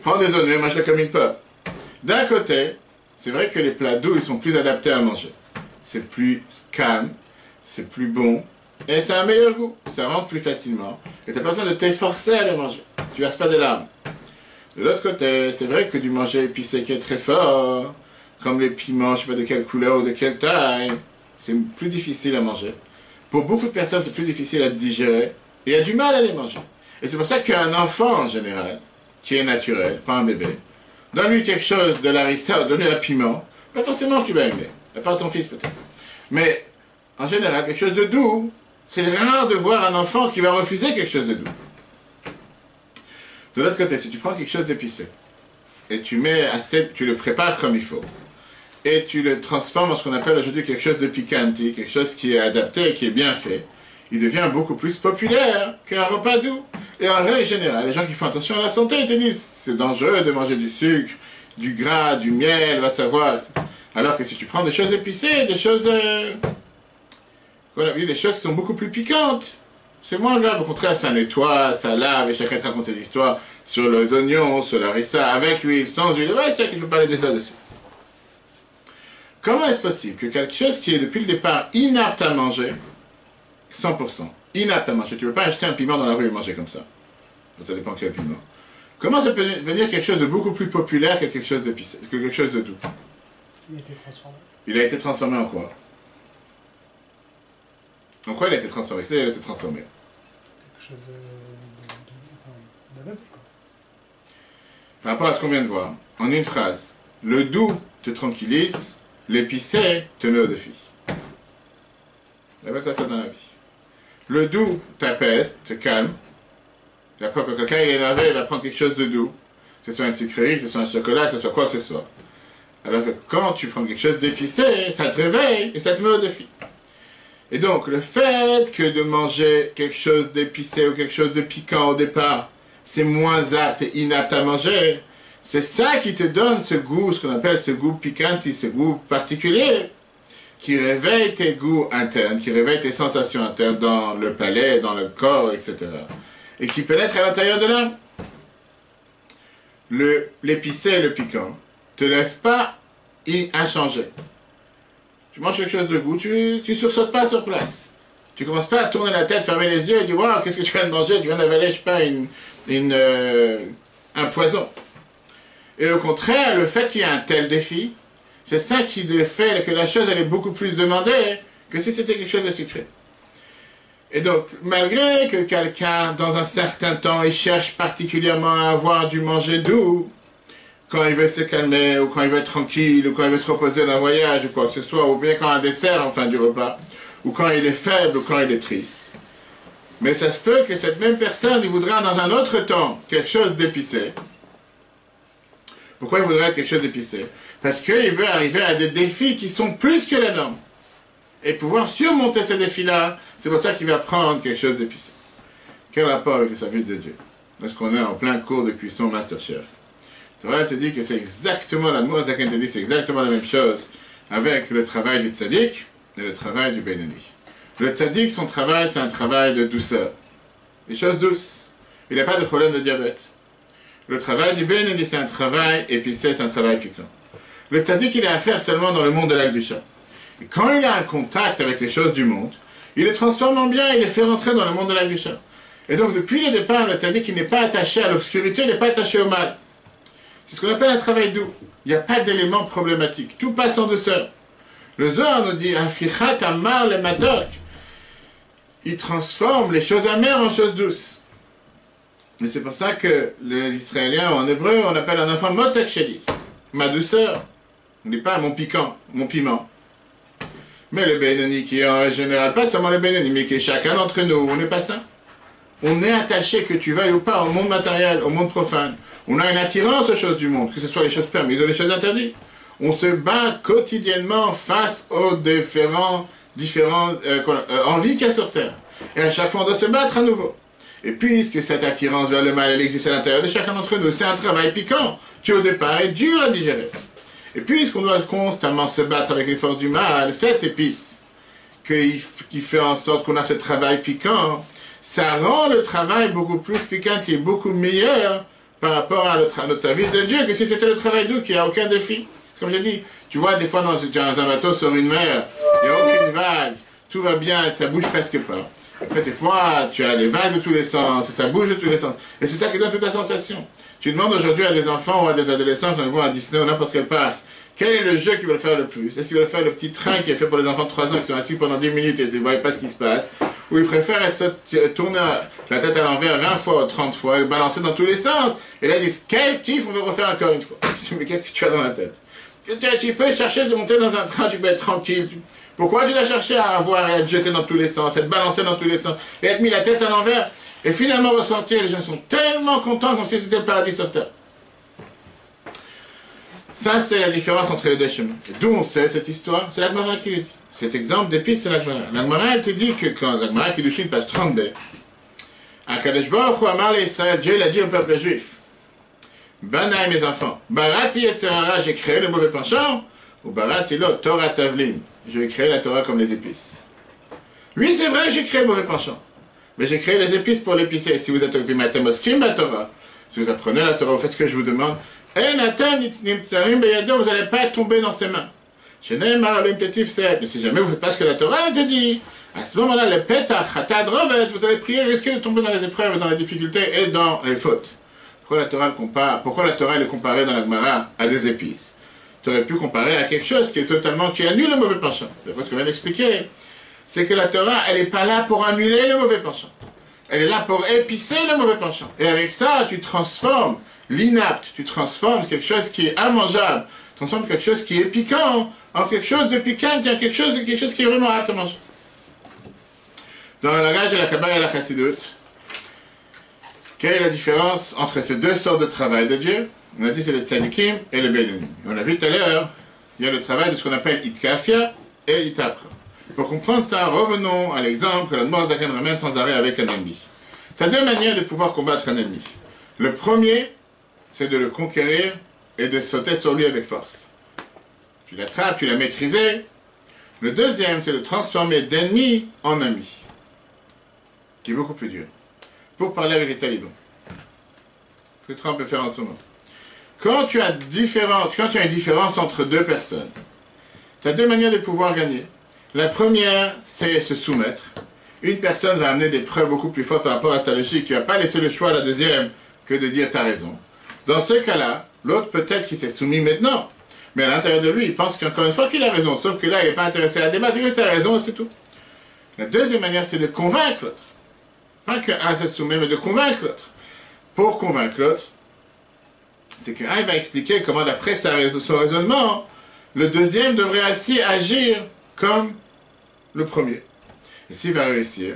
Prends des oignons, mange-les comme une pomme. D'un côté, c'est vrai que les plats doux, ils sont plus adaptés à manger. C'est plus calme, c'est plus bon, et ça a un meilleur goût, ça rentre plus facilement, et tu n'as pas besoin de t'efforcer à le manger, tu verses pas des larmes. De l'autre côté, c'est vrai que du manger épicé qui est très fort, comme les piments, je ne sais pas de quelle couleur ou de quelle taille, c'est plus difficile à manger. Pour beaucoup de personnes, c'est plus difficile à digérer, et a du mal à les manger. Et c'est pour ça qu'un enfant, en général, qui est naturel, pas un bébé, donne-lui quelque chose de larissa, donne-lui un piment, pas forcément qu'il va aimer, à part ton fils peut-être. Mais, en général, quelque chose de doux, c'est rare de voir un enfant qui va refuser quelque chose de doux. De l'autre côté, si tu prends quelque chose d'épicé, et tu le prépares comme il faut, et tu le transformes en ce qu'on appelle aujourd'hui quelque chose de piquanti, quelque chose qui est adapté et qui est bien fait, il devient beaucoup plus populaire qu'un repas doux. Et en règle générale, les gens qui font attention à la santé, ils te disent c'est dangereux de manger du sucre, du gras, du miel, va savoir. Alors que si tu prends des choses épicées, des choses des choses qui sont beaucoup plus piquantes, c'est moins grave. Au contraire, ça nettoie, ça lave, et chacun te raconte ses histoires sur les oignons, sur la harissa, avec huile, sans huile. Ouais, c'est ça que je peux parler de ça dessus. Comment est-ce possible que quelque chose qui est depuis le départ inapte à manger, 100%, inapte à manger, tu ne peux pas acheter un piment dans la rue et manger comme ça. Ça dépend quel piment. Comment ça peut devenir quelque chose de beaucoup plus populaire que quelque chose d'épicé, que quelque chose de doux? Il a été transformé. Il a été transformé en quoi? En quoi il a été transformé? Qu'est-ce qu'il a été transformé? Quelque chose d'aveugle, quoi. Par rapport à ce qu'on vient de voir, en une phrase, le doux te tranquillise, l'épicé te met au défi. Répète ça dans la vie. Le doux t'apaise, te calme. Et après, quand quelqu'un est énervé, il va prendre quelque chose de doux. Que ce soit une sucrerie, que ce soit un chocolat, que ce soit quoi que ce soit. Alors que quand tu prends quelque chose d'épicé, ça te réveille et ça te met au défi. Et donc, le fait que de manger quelque chose d'épicé ou quelque chose de piquant au départ, c'est moins apte, c'est inapte à manger, c'est ça qui te donne ce goût, ce qu'on appelle ce goût piquant, ce goût particulier, qui réveille tes goûts internes, qui réveille tes sensations internes dans le palais, dans le corps, etc. Et qui pénètre à l'intérieur de l'âme. L'épicé et le piquant te laissent pas inchangé. Tu manges quelque chose de goût, tu sursautes pas sur place. Tu commences pas à tourner la tête, fermer les yeux et dire « Waouh, qu'est-ce que tu viens de manger? Tu viens d'avaler, je sais pas, un poison. » Et au contraire, le fait qu'il y ait un tel défi, c'est ça qui fait que la chose elle est beaucoup plus demandée que si c'était quelque chose de sucré. Et donc, malgré que quelqu'un, dans un certain temps, il cherche particulièrement à avoir du manger doux, quand il veut se calmer, ou quand il veut être tranquille, ou quand il veut se reposer d'un voyage, ou quoi que ce soit, ou bien quand un dessert en fin du repas, ou quand il est faible, ou quand il est triste. Mais ça se peut que cette même personne, il voudra dans un autre temps quelque chose d'épicé. Pourquoi il voudrait être quelque chose d'épicé? Parce qu'il veut arriver à des défis qui sont plus que la norme. Et pouvoir surmonter ces défis-là, c'est pour ça qu'il va prendre quelque chose d'épicé. Quel rapport avec le service de Dieu? Est-ce qu'on est en plein cours de cuisson Masterchef? Torah te dit que c'est exactement, la Moazaken te dit c'est exactement la même chose avec le travail du tzaddik et le travail du Benoni. Le tzaddik, son travail, c'est un travail de douceur. Des choses douces. Il n'a pas de problème de diabète. Le travail du Benoni, c'est un travail épicé, c'est un travail piquant. Le tzaddik, il a affaire seulement dans le monde de l'Akdusha. Et quand il a un contact avec les choses du monde, il les transforme en bien, il les fait rentrer dans le monde de l'Akdusha. Et donc, depuis le départ, le tzaddik, il n'est pas attaché à l'obscurité, il n'est pas attaché au mal. C'est ce qu'on appelle un travail doux. Il n'y a pas d'éléments problématiques. Tout passe en douceur. Le Zohar nous dit, Afichat amar le matok. Il transforme les choses amères en choses douces. Et c'est pour ça que les Israéliens, en hébreu, on appelle un enfant motek sheli. Ma douceur. On ne dit pas mon piquant, mon piment. Mais le Benoni, qui est en général pas seulement le Benoni, mais qui est chacun d'entre nous, on n'est pas ça. On est attaché, que tu veuilles ou pas, au monde matériel, au monde profane. On a une attirance aux choses du monde, que ce soit les choses permises ou les choses interdites. On se bat quotidiennement face aux différentes envies qu'il y a sur Terre. Et à chaque fois, on doit se battre à nouveau. Et puisque cette attirance vers le mal, elle existe à l'intérieur de chacun d'entre nous, c'est un travail piquant, qui au départ est dur à digérer. Et puisqu'on doit constamment se battre avec les forces du mal, cette épice, qui fait en sorte qu'on a ce travail piquant, ça rend le travail beaucoup plus piquant, qui est beaucoup meilleur par rapport à notre service de Dieu, que si c'était le travail doux, qu'il n'y a aucun défi. Comme j'ai dit, tu vois, des fois dans un bateau sur une mer, il n'y a aucune vague, tout va bien, ça bouge presque pas. En fait, des fois, tu as des vagues de tous les sens, et ça bouge de tous les sens. Et c'est ça qui donne toute la sensation. Tu demandes aujourd'hui à des enfants ou à des adolescents, quand ils vont à Disney ou n'importe quel parc, quel est le jeu qu'ils veulent faire le plus? Est-ce qu'ils veulent faire le petit train qui est fait pour les enfants de 3 ans qui sont assis pendant 10 minutes et ils ne voient pas ce qui se passe? Ou ils préfèrent tourner la tête à l'envers 20 fois ou 30 fois et balancer dans tous les sens? Et là, ils disent, quel kiff, on veut refaire encore une fois. Je dis, mais qu'est-ce que tu as dans la tête? Tu peux chercher de monter dans un train, tu peux être tranquille. Pourquoi tu dois chercher à avoir et à être jeté dans tous les sens, être balancé dans tous les sens, et être mis la tête à l'envers, et finalement ressortir, les gens sont tellement contents comme si c'était le paradis sur terre. Ça, c'est la différence entre les deux chemins. Et d'où on sait cette histoire? C'est la Gemara qui le dit. Cet exemple d'épice, c'est la Gemara. La Gemara, elle te dit que quand la Gemara qui nous suit, page 32, Akadosh Baruch Hu Amar le Israël, Dieu l'a dit au peuple juif, Banaï, mes enfants, Barati et Tzerara, j'ai créé le mauvais penchant, ou Barati lo, Torah Tavlin, je vais créer la Torah comme les épices. Oui, c'est vrai, j'ai créé le mauvais penchant, mais j'ai créé les épices pour l'épicer. Si vous êtes Vimatemoskim la Torah, si vous apprenez la Torah, vous faites ce que je vous demande, vous n'allez pas tomber dans ses mains. Mais si jamais vous ne faites pas ce que la Torah te dit, à ce moment-là, le petach, vous allez prier, risquer de tomber dans les épreuves, dans les difficultés et dans les fautes. Pourquoi la Torah elle est comparée dans la Gemara à des épices? Tu aurais pu comparer à quelque chose qui annule le mauvais penchant. Ce que je viens d'expliquer, c'est que la Torah, elle n'est pas là pour annuler le mauvais penchant. Elle est là pour épicer le mauvais penchant. Et avec ça, tu transformes l'inapte, tu transformes quelque chose qui est immangeable, tu transformes quelque chose qui est piquant en quelque chose de piquant, quelque chose qui est vraiment apte à manger. Dans le langage de la Kabbalah et la Chassidut, quelle est la différence entre ces deux sortes de travail de Dieu? On a dit c'est le tzadikim et le bédonim. On a vu tout à l'heure, il y a le travail de ce qu'on appelle itkafia et itapra. Pour comprendre ça, revenons à l'exemple que la Zaken ramène sans arrêt avec un ennemi. Tu as deux manières de pouvoir combattre un ennemi. Le premier, c'est de le conquérir et de sauter sur lui avec force. Tu l'attrapes, tu l'as maîtrisé. Le deuxième, c'est de transformer d'ennemi en ami, qui est beaucoup plus dur. Pour parler avec les talibans. Ce que Trump peut faire en ce moment. Quand tu as une différence entre deux personnes, tu as deux manières de pouvoir gagner. La première, c'est se soumettre. Une personne va amener des preuves beaucoup plus fortes par rapport à sa logique, qui ne va pas laisser le choix à la deuxième que de dire « t'as raison ». Dans ce cas-là, l'autre peut-être qu'il s'est soumis maintenant, mais à l'intérieur de lui, il pense qu'encore une fois qu'il a raison, sauf que là, il n'est pas intéressé à débattre, il dit « t'as raison » et c'est tout. La deuxième manière, c'est de convaincre l'autre. Pas qu'un se soumet, mais de convaincre l'autre. Pour convaincre l'autre, c'est qu'un va expliquer comment, d'après son raisonnement, le deuxième devrait aussi agir comme le premier. Et s'il va réussir,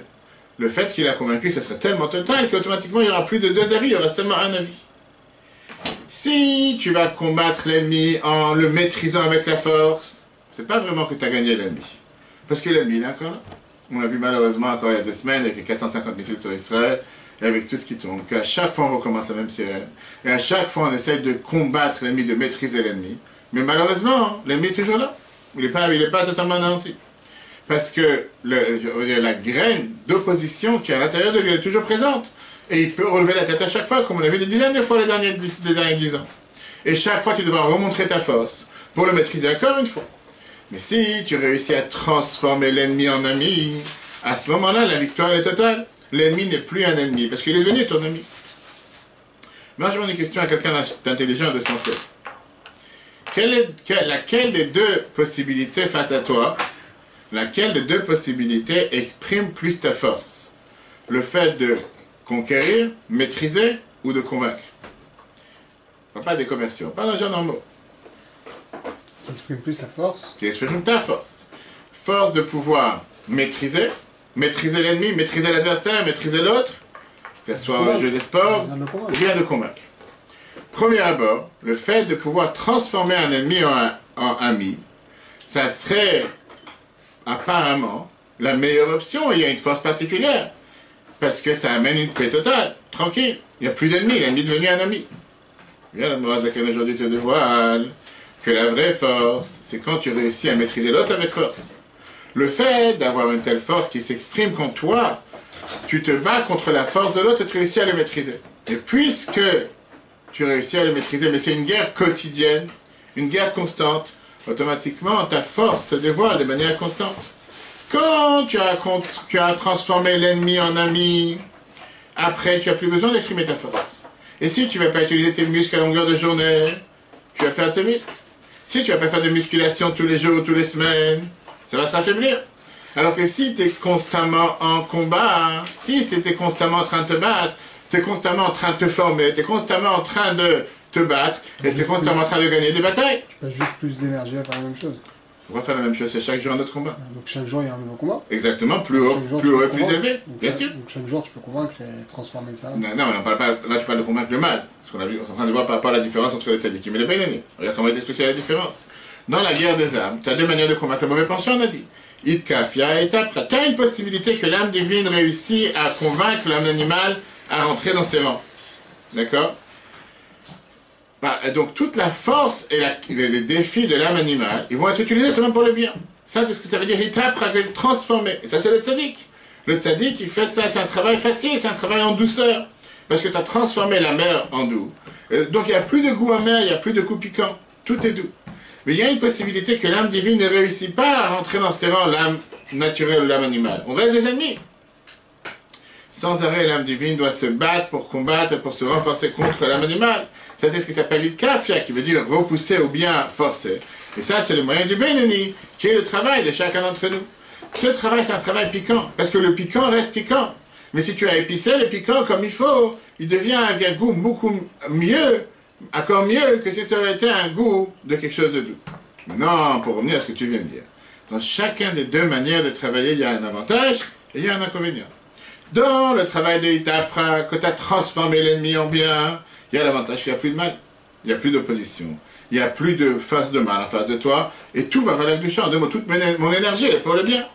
le fait qu'il a convaincu, ça serait tellement total qu'automatiquement, il n'y aura plus de deux avis, il y aura seulement un avis. Si tu vas combattre l'ennemi en le maîtrisant avec la force, c'est pas vraiment que tu as gagné l'ennemi. Parce que l'ennemi, il est encore là. On l'a vu malheureusement encore il y a 2 semaines avec les 450 missiles sur Israël et avec tout ce qui tourne. Qu'à chaque fois on recommence la même sirène. Et à chaque fois on essaie de combattre l'ennemi, de maîtriser l'ennemi. Mais malheureusement, l'ennemi est toujours là. Il n'est pas totalement anéanti. Parce que la graine d'opposition qui est à l'intérieur de lui, elle est toujours présente. Et il peut relever la tête à chaque fois, comme on l'a vu des dizaines de fois les derniers 10 ans. Et chaque fois tu devras remontrer ta force pour le maîtriser encore une fois. Mais si tu réussis à transformer l'ennemi en ami, à ce moment-là, la victoire est totale. L'ennemi n'est plus un ennemi, parce qu'il est devenu ton ami. Moi, je demande une question à quelqu'un d'intelligent et de sensé. Laquelle des deux possibilités face à toi, laquelle des deux possibilités exprime plus ta force? Le fait de conquérir, maîtriser ou de convaincre? On ne parle pas des commerciaux, on parle d'un genre normaux. Qui exprime plus la force. Qui exprime ta force. Force de pouvoir maîtriser l'ennemi, maîtriser l'adversaire, maîtriser l'autre, que ce soit un jeu de sport, ou bien de convaincre. Premier abord, le fait de pouvoir transformer un ennemi en ami, ça serait apparemment la meilleure option, et il y a une force particulière, parce que ça amène une paix totale, tranquille, il n'y a plus d'ennemis, l'ennemi est devenu un ami. Bien, la morale de laquelle aujourd'hui te dévoile que la vraie force, c'est quand tu réussis à maîtriser l'autre avec force. Le fait d'avoir une telle force qui s'exprime quand toi, tu te bats contre la force de l'autre et tu réussis à le maîtriser. Et puisque tu réussis à le maîtriser, mais c'est une guerre quotidienne, une guerre constante, automatiquement ta force se dévoile de manière constante. Quand tu as transformé l'ennemi en ami, après, tu n'as plus besoin d'exprimer ta force. Et si tu ne vas pas utiliser tes muscles à longueur de journée, tu vas perdre tes muscles. Si tu ne vas pas faire de musculation tous les jours ou toutes les semaines, ça va se raffaiblir. Alors que si tu es constamment en combat, si tu es constamment en train de te battre, tu es constamment en train de te former, tu es constamment en train de te battre, et tu es constamment en train de gagner des batailles. Tu passes juste plus d'énergie à faire la même chose. On va faire la même chose, c'est chaque jour un autre combat. Donc chaque jour, il y a un nouveau combat. Exactement, plus haut et plus élevé, bien sûr. Donc chaque jour, tu peux convaincre et transformer ça. Non, on n'en parle pas, là tu parles de convaincre le mal. Parce qu'on est en train de voir par rapport à la différence entre les tzadikim et les Benoni. Regarde comment il t'explique la différence. Dans la guerre des âmes, tu as deux manières de convaincre le mauvais penchant, on a dit. Itkafia et Tapra. Tu as une possibilité que l'âme divine réussit à convaincre l'âme animale à rentrer dans ses rangs. D'accord? Donc toute la force et les défis de l'âme animale, ils vont être utilisés seulement pour le bien. Ça, c'est ce que ça veut dire, Itapra, transformer. Et ça, c'est le tzaddik. Le tzaddik, il fait ça, c'est un travail facile, c'est un travail en douceur. Parce que tu as transformé la mer en doux. Donc il n'y a plus de goût amer, il n'y a plus de goût piquant. Tout est doux. Mais il y a une possibilité que l'âme divine ne réussit pas à rentrer dans ses rangs, l'âme naturelle ou l'âme animale. On reste des ennemis. Sans arrêt, l'âme divine doit se battre pour combattre, pour se renforcer contre l'âme animale. Ça, c'est ce qui s'appelle l'itkafia, qui veut dire repousser ou bien forcer. Et ça, c'est le moyen du Benoni, qui est le travail de chacun d'entre nous. Ce travail, c'est un travail piquant, parce que le piquant reste piquant. Mais si tu as épicé le piquant comme il faut, il devient un goût beaucoup mieux, encore mieux que si ça aurait été un goût de quelque chose de doux. Maintenant, pour revenir à ce que tu viens de dire, dans chacun des deux manières de travailler, il y a un avantage et il y a un inconvénient. Dans le travail de Itapra, que tu as transformé l'ennemi en bien, il y a l'avantage qu'il n'y a plus de mal, il n'y a plus d'opposition, il n'y a plus de face de mal en face de toi, et tout va valer du champ. De mots, toute mon énergie, elle est pour le bien.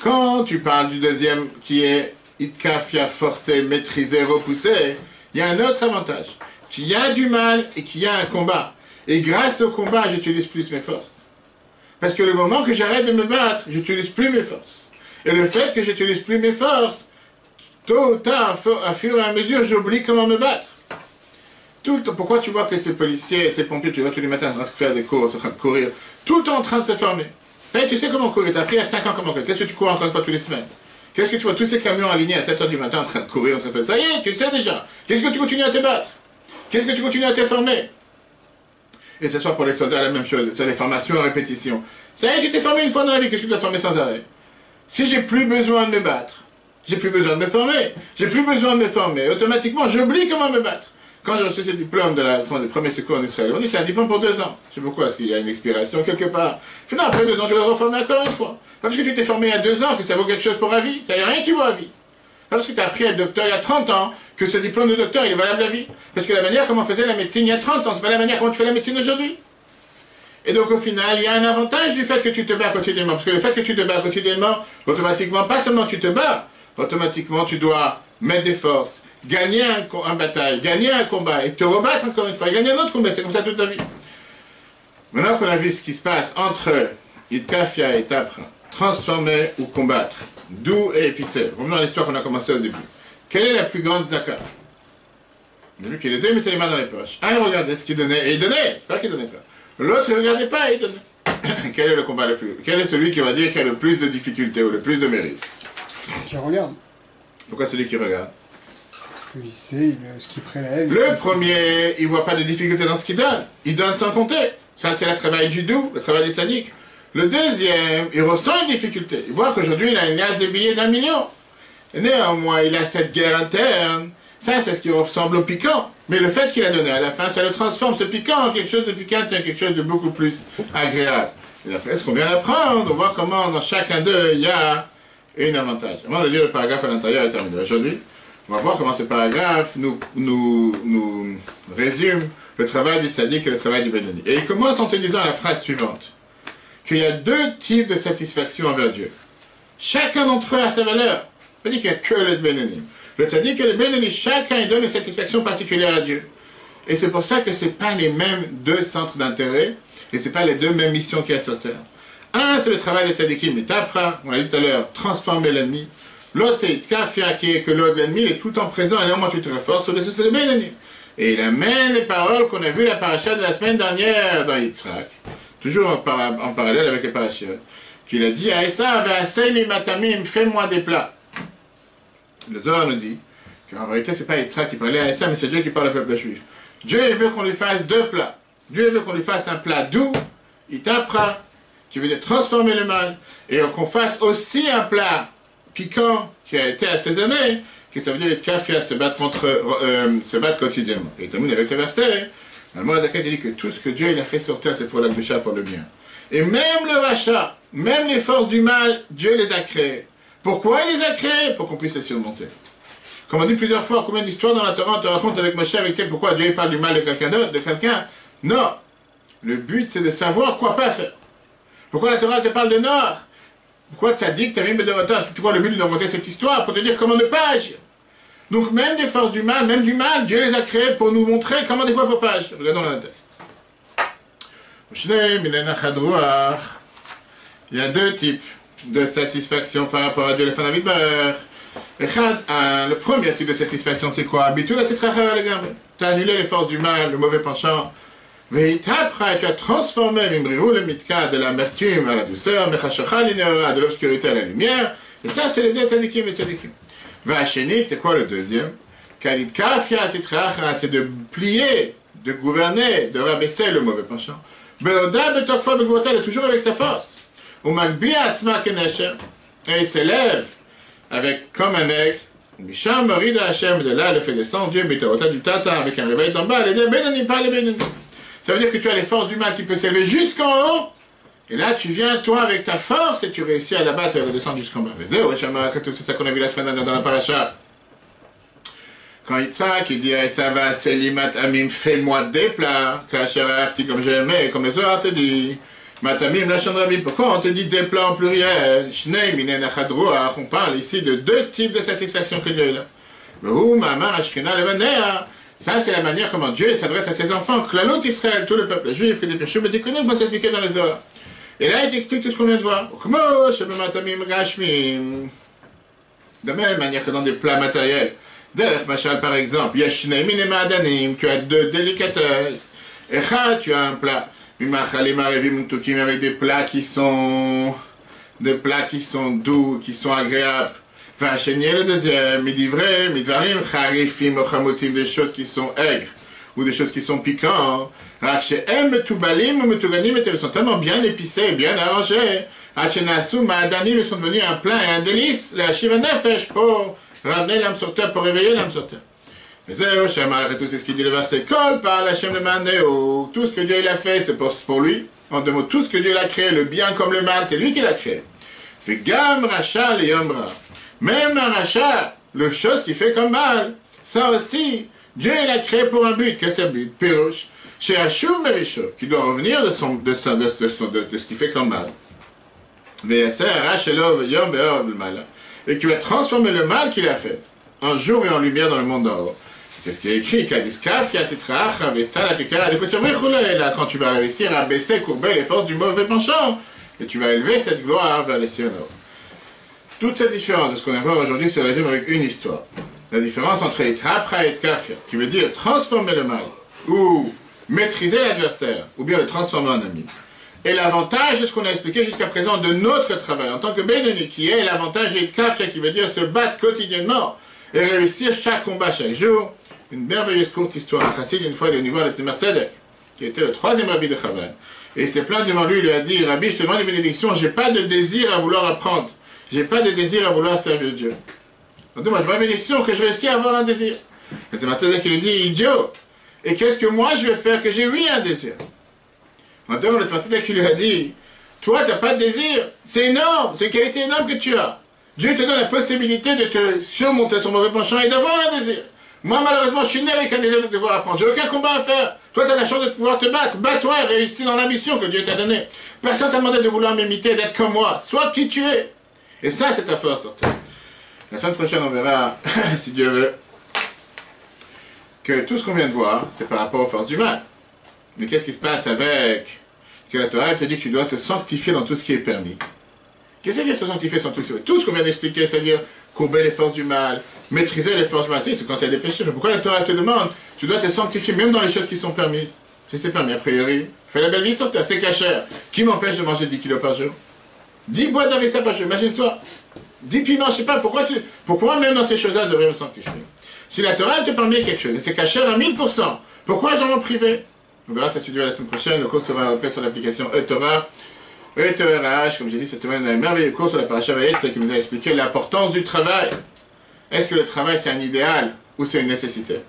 Quand tu parles du deuxième, qui est Itkafia, forcer, maîtriser, repousser, il y a un autre avantage, qu'il y a du mal et qu'il y a un combat. Et grâce au combat, j'utilise plus mes forces. Parce que le moment que j'arrête de me battre, j'utilise plus mes forces. Et le fait que j'utilise plus mes forces, tôt ou tard, à fur et à mesure, j'oublie comment me battre. Tout le temps, pourquoi tu vois que ces policiers et ces pompiers, tu vois tous les matins en train de faire des courses, en train de courir, tout le temps en train de se former. Ça y est, tu sais comment courir, tu as appris à 5 ans comment courir. Qu'est-ce que tu cours encore une fois tous les semaines? Qu'est-ce que tu vois tous ces camions alignés à 7 h du matin en train de courir, en train de faire ça? Y est, tu le sais déjà. Qu'est-ce que tu continues à te battre? Qu'est-ce que tu continues à te former? Et ce soit pour les soldats la même chose, c'est les formations en répétition. Ça y est, tu t'es formé une fois dans la vie, qu'est-ce que tu dois te former sans arrêt? Si j'ai plus besoin de me battre, j'ai plus besoin de me former, j'ai plus besoin de me former, automatiquement j'oublie comment me battre. Quand j'ai reçu ce diplôme des premiers secours en Israël, on dit c'est un diplôme pour 2 ans. Je sais pourquoi, est-ce qu'il y a une expiration quelque part? Finalement, après 2 ans, je vais le reformer encore une fois. Pas parce que tu t'es formé il y a 2 ans que ça vaut quelque chose pour la vie. Ça n'y a rien qui vaut à vie. Pas parce que tu as appris à être docteur il y a 30 ans que ce diplôme de docteur il est valable à vie. Parce que la manière comment on faisait la médecine il y a 30 ans, c'est pas la manière comment tu fais la médecine aujourd'hui. Et donc au final, il y a un avantage du fait que tu te bats quotidiennement. Parce que le fait que tu te bats quotidiennement, automatiquement, pas seulement tu te bats, automatiquement tu dois mettre des forces, gagner un bataille, gagner un combat, et te rebattre encore une fois, et gagner un autre combat, c'est comme ça toute la vie. Maintenant qu'on a vu ce qui se passe entre Itkafia et Tapra, transformer ou combattre, doux et épicé, revenons à l'histoire qu'on a commencé au début. Quelle est la plus grande zaka? On a vu que les deux mettaient les mains dans les poches. Un, il regardait ce qu'il donnait, et il donnait, c'est pas qu'il donnait pas. L'autre, il ne regardait pas, et il donnait. Quel est le combat le plus... Quel est celui qui va dire qu'il a le plus de difficultés ou le plus de mérite? Qui regarde. Pourquoi celui qui regarde? Il sait ce qu'il prélève. Le premier, il ne voit pas de difficulté dans ce qu'il donne. Il donne sans compter. Ça, c'est le travail du doux, le travail des tzaddik. Le deuxième, il ressent une difficulté. Il voit qu'aujourd'hui, il a une liasse de billets d'1 million. Et néanmoins, il a cette guerre interne. Ça, c'est ce qui ressemble au piquant. Mais le fait qu'il a donné à la fin, ça le transforme, ce piquant, en quelque chose de piquant, en quelque chose de beaucoup plus agréable. Et après, ce qu'on vient d'apprendre, on voit comment dans chacun d'eux, il y a un avantage. Avant de lire le paragraphe à l'intérieur est terminé. Aujourd'hui, on va voir comment ce paragraphe nous résume le travail du tzaddik et le travail du Benoni. Et il commence en te disant la phrase suivante, qu'il y a 2 types de satisfaction envers Dieu. Chacun d'entre eux a sa valeur. Ça veut dire qu'il n'y a que le Benoni. Le tzaddik et le Benoni, chacun il donne une satisfaction particulière à Dieu. Et c'est pour ça que ce n'est pas les mêmes 2 centres d'intérêt, et ce n'est pas les 2 mêmes missions qu'il y a sur terre. Un, c'est le travail des tzaddikim, mais Tapra, on l'a dit tout à l'heure, transformer l'ennemi. L'autre, c'est Itkafia, qui est que l'autre ennemi, il est tout le temps présent, et néanmoins tu te renforces, sur le Benoni. Et il amène les paroles qu'on a vues la paracha de la semaine dernière dans Yitzhak, toujours en parallèle avec les parachiotes, qu'il a dit à Esav, fais-moi des plats. Le Zohar nous dit qu'en vérité, c'est pas Yitzhak qui parlait à Esav, mais c'est Dieu qui parle au peuple juif. Dieu veut qu'on lui fasse deux plats. Dieu veut qu'on lui fasse un plat doux, itapra, qui veut dire transformer le mal, et qu'on fasse aussi un plat piquant qui a été assaisonné, qui ça veut dire être kafia, se battre quotidiennement. Et Talmud avec le verset, le mot Zakat dit que tout ce que Dieu il a fait sur terre, c'est pour la Kedusha, pour le bien. Et même le rachat, même les forces du mal, Dieu les a créées. Pourquoi il les a créées? Pour qu'on puisse les surmonter. Comme on dit plusieurs fois, combien d'histoires dans la Torah on te raconte avec Moshe, avec tel, pourquoi Dieu parle du mal de quelqu'un d'autre, de quelqu'un? Non. Le but, c'est de savoir quoi pas faire. Pourquoi la Torah te parle de Noir? Pourquoi tu as dit que tu avais une retard? C'est quoi le but de nous raconter cette histoire? Pour te dire comment ne pas agir. Donc même des forces du mal, même du mal, Dieu les a créées pour nous montrer comment des fois on ne peut pas agir. Regardons dans le texte. Il y a deux types de satisfaction par rapport à Dieu, le Fanavid Bar. Le premier type de satisfaction, c'est quoi? Tu as annulé les forces du mal, le mauvais penchant. Tu as transformé le mitka de l'amertume à la douceur, de l'obscurité à la lumière. Et ça, c'est les deux tzadikim et tzadikim. C'est quoi le deuxième? C'est de plier, de gouverner, de rabaisser le mauvais penchant. Toujours avec sa force. Et il s'élève avec comme un aigle. De là, le fait descendre Dieu, avec un réveil d'en bas, ça veut dire que tu as les forces du mal qui peuvent s'élever jusqu'en haut. Et là, tu viens, toi, avec ta force, et tu réussis à la battre et à la descendre jusqu'en bas. C'est ça qu'on a vu la semaine dernière dans la paracha. Quand Yitzhak, il dit à Esav, Selimat Amim, fais-moi des plats, comme j'ai aimé, comme les autres te dit. Matamim, la chandrabim, pourquoi on te dit des plats en pluriel? Shnei minen achadroach, on parle ici de deux types de satisfaction que Dieu a. Ça, c'est la manière comment Dieu s'adresse à ses enfants. Klalout Israël, tout le peuple juif, que des péchés me déconnent, vont s'expliquer dans les Zohar. Et là, il t'explique tout ce qu'on vient de voir. De même manière que dans des plats matériels. Derech Machal, par exemple, Yashnei Mine Ma'adanim, tu as deux délicatesses. Echa, tu as un plat. Mimachalim Arevim Tukim, avec des plats qui sont doux, qui sont agréables. Vachénier le deuxième, midivre, midvarim, charifim, ochamotim, des choses qui sont aigres, ou des choses qui sont piquantes. Rachem, metubalim, metuganim, ils sont tellement bien épicés, bien arrangés. Hachenasu, ma'adanim, ils sont devenus un plein et un délice, la shiva nefesh, pour ramener l'âme sur terre, pour réveiller l'âme sur terre. Mais tout c'est ce qu'il dit le verset, kol, par la Hashem le maneo, tout ce que Dieu il a fait, c'est pour lui. En deux mots, tout ce que Dieu l'a créé, le bien comme le mal, c'est lui qui l'a créé. Fait gam, rachal et yombra. Même un rachat, le chose qui fait comme mal, ça aussi, Dieu l'a créé pour un but. Quel est ce but? Pirouche, chez Hachou Merisho, qui doit revenir de ce qui fait comme mal. Et qui va transformer le mal qu'il a fait en jour et en lumière dans le monde d'en haut. C'est ce qui est écrit, quand tu vas réussir à baisser, courber les forces du mauvais penchant, et tu vas élever cette gloire vers les cieux. Toute cette différence de ce qu'on va voir aujourd'hui se résume avec une histoire. La différence entre Etrapra et Kafir, qui veut dire transformer le mal, ou maîtriser l'adversaire, ou bien le transformer en ami. Et l'avantage de ce qu'on a expliqué jusqu'à présent de notre travail, en tant que Benoni, qui est l'avantage de Kafir, qui veut dire se battre quotidiennement, et réussir chaque combat chaque jour. Une merveilleuse courte histoire. Un chassid, une fois, il est venu voir le Tzimmer Tzedek, qui était le troisième rabbi de Chabad. Et il s'est plaint devant lui, il lui a dit, Rabbi, je te demande une bénédiction, j'ai pas de désir à vouloir apprendre. J'ai pas de désir à vouloir servir Dieu. Donc moi, je veux une bénédiction que je réussis à avoir un désir. Et c'est Tzedek qui lui dit, idiot, et qu'est-ce que moi je vais faire que j'ai oui un désir? Maintenant, le Tzedek qui lui a dit, toi, tu n'as pas de désir, c'est énorme, c'est une qualité énorme que tu as. Dieu te donne la possibilité de te surmonter son mauvais penchant et d'avoir un désir. Moi, malheureusement, je suis né avec un désir de devoir apprendre. J'ai aucun combat à faire. Toi, tu as la chance de pouvoir te battre. Bats-toi et réussis dans la mission que Dieu t'a donnée. Personne t'a demandé de vouloir m'imiter, d'être comme moi. Sois qui tu es. Et ça, c'est ta force, surtout. La semaine prochaine, on verra, si Dieu veut, que tout ce qu'on vient de voir, c'est par rapport aux forces du mal. Mais qu'est-ce qui se passe avec... que la Torah te dit que tu dois te sanctifier dans tout ce qui est permis. Qu'est-ce que c'est se sanctifier dans tout ce qui est permis? Tout ce qu'on vient d'expliquer, c'est-à-dire courber les forces du mal, maîtriser les forces du mal, c'est quand il y a des péchés. Mais pourquoi la Torah te demande, tu dois te sanctifier même dans les choses qui sont permises? Si c'est permis, a priori, fais la belle vie sur terre, c'est cachère. Qui m'empêche de manger 10 kilos par jour? 10 boîtes d'harissa par jour, imagine-toi. 10 piments, je sais pas, pourquoi même dans ces choses-là, je devrais me sanctifier? Si la Torah te permet quelque chose, et c'est caché à 1000%, pourquoi j'en ai privé? On verra ça la semaine prochaine, le cours sera fait sur l'application E-Torah, E-Torah, comme j'ai dit cette semaine, on a un merveilleux cours sur la paracha Vayetze qui nous a expliqué l'importance du travail. Est-ce que le travail c'est un idéal ou c'est une nécessité?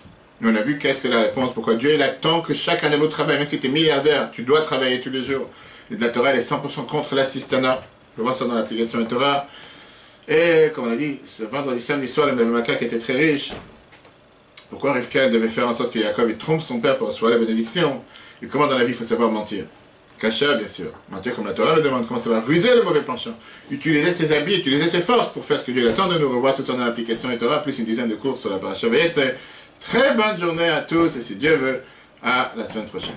Mais on a vu qu'est-ce que la réponse, pourquoi Dieu il attend que chaque animal travaille, même si tu es milliardaire, tu dois travailler tous les jours. Et la Torah elle est 100% contre l'assistanat. On va voir ça dans l'application E-Torah. Et comme on a dit, ce vendredi samedi soir, le Mavamaka qui était très riche. Pourquoi Rivka devait faire en sorte que Yaakov il trompe son père pour recevoir la bénédiction? Et comment dans la vie il faut savoir mentir? Cacha, bien sûr. Mentir comme la Torah le demande, comment savoir ruser le mauvais penchant. Utiliser ses habits, utiliser ses forces pour faire ce que Dieu attend de nous. Revoir tout ça dans l'application E-Torah, plus une dizaine de cours sur la paracha Vayetze. Très bonne journée à tous et si Dieu veut, à la semaine prochaine.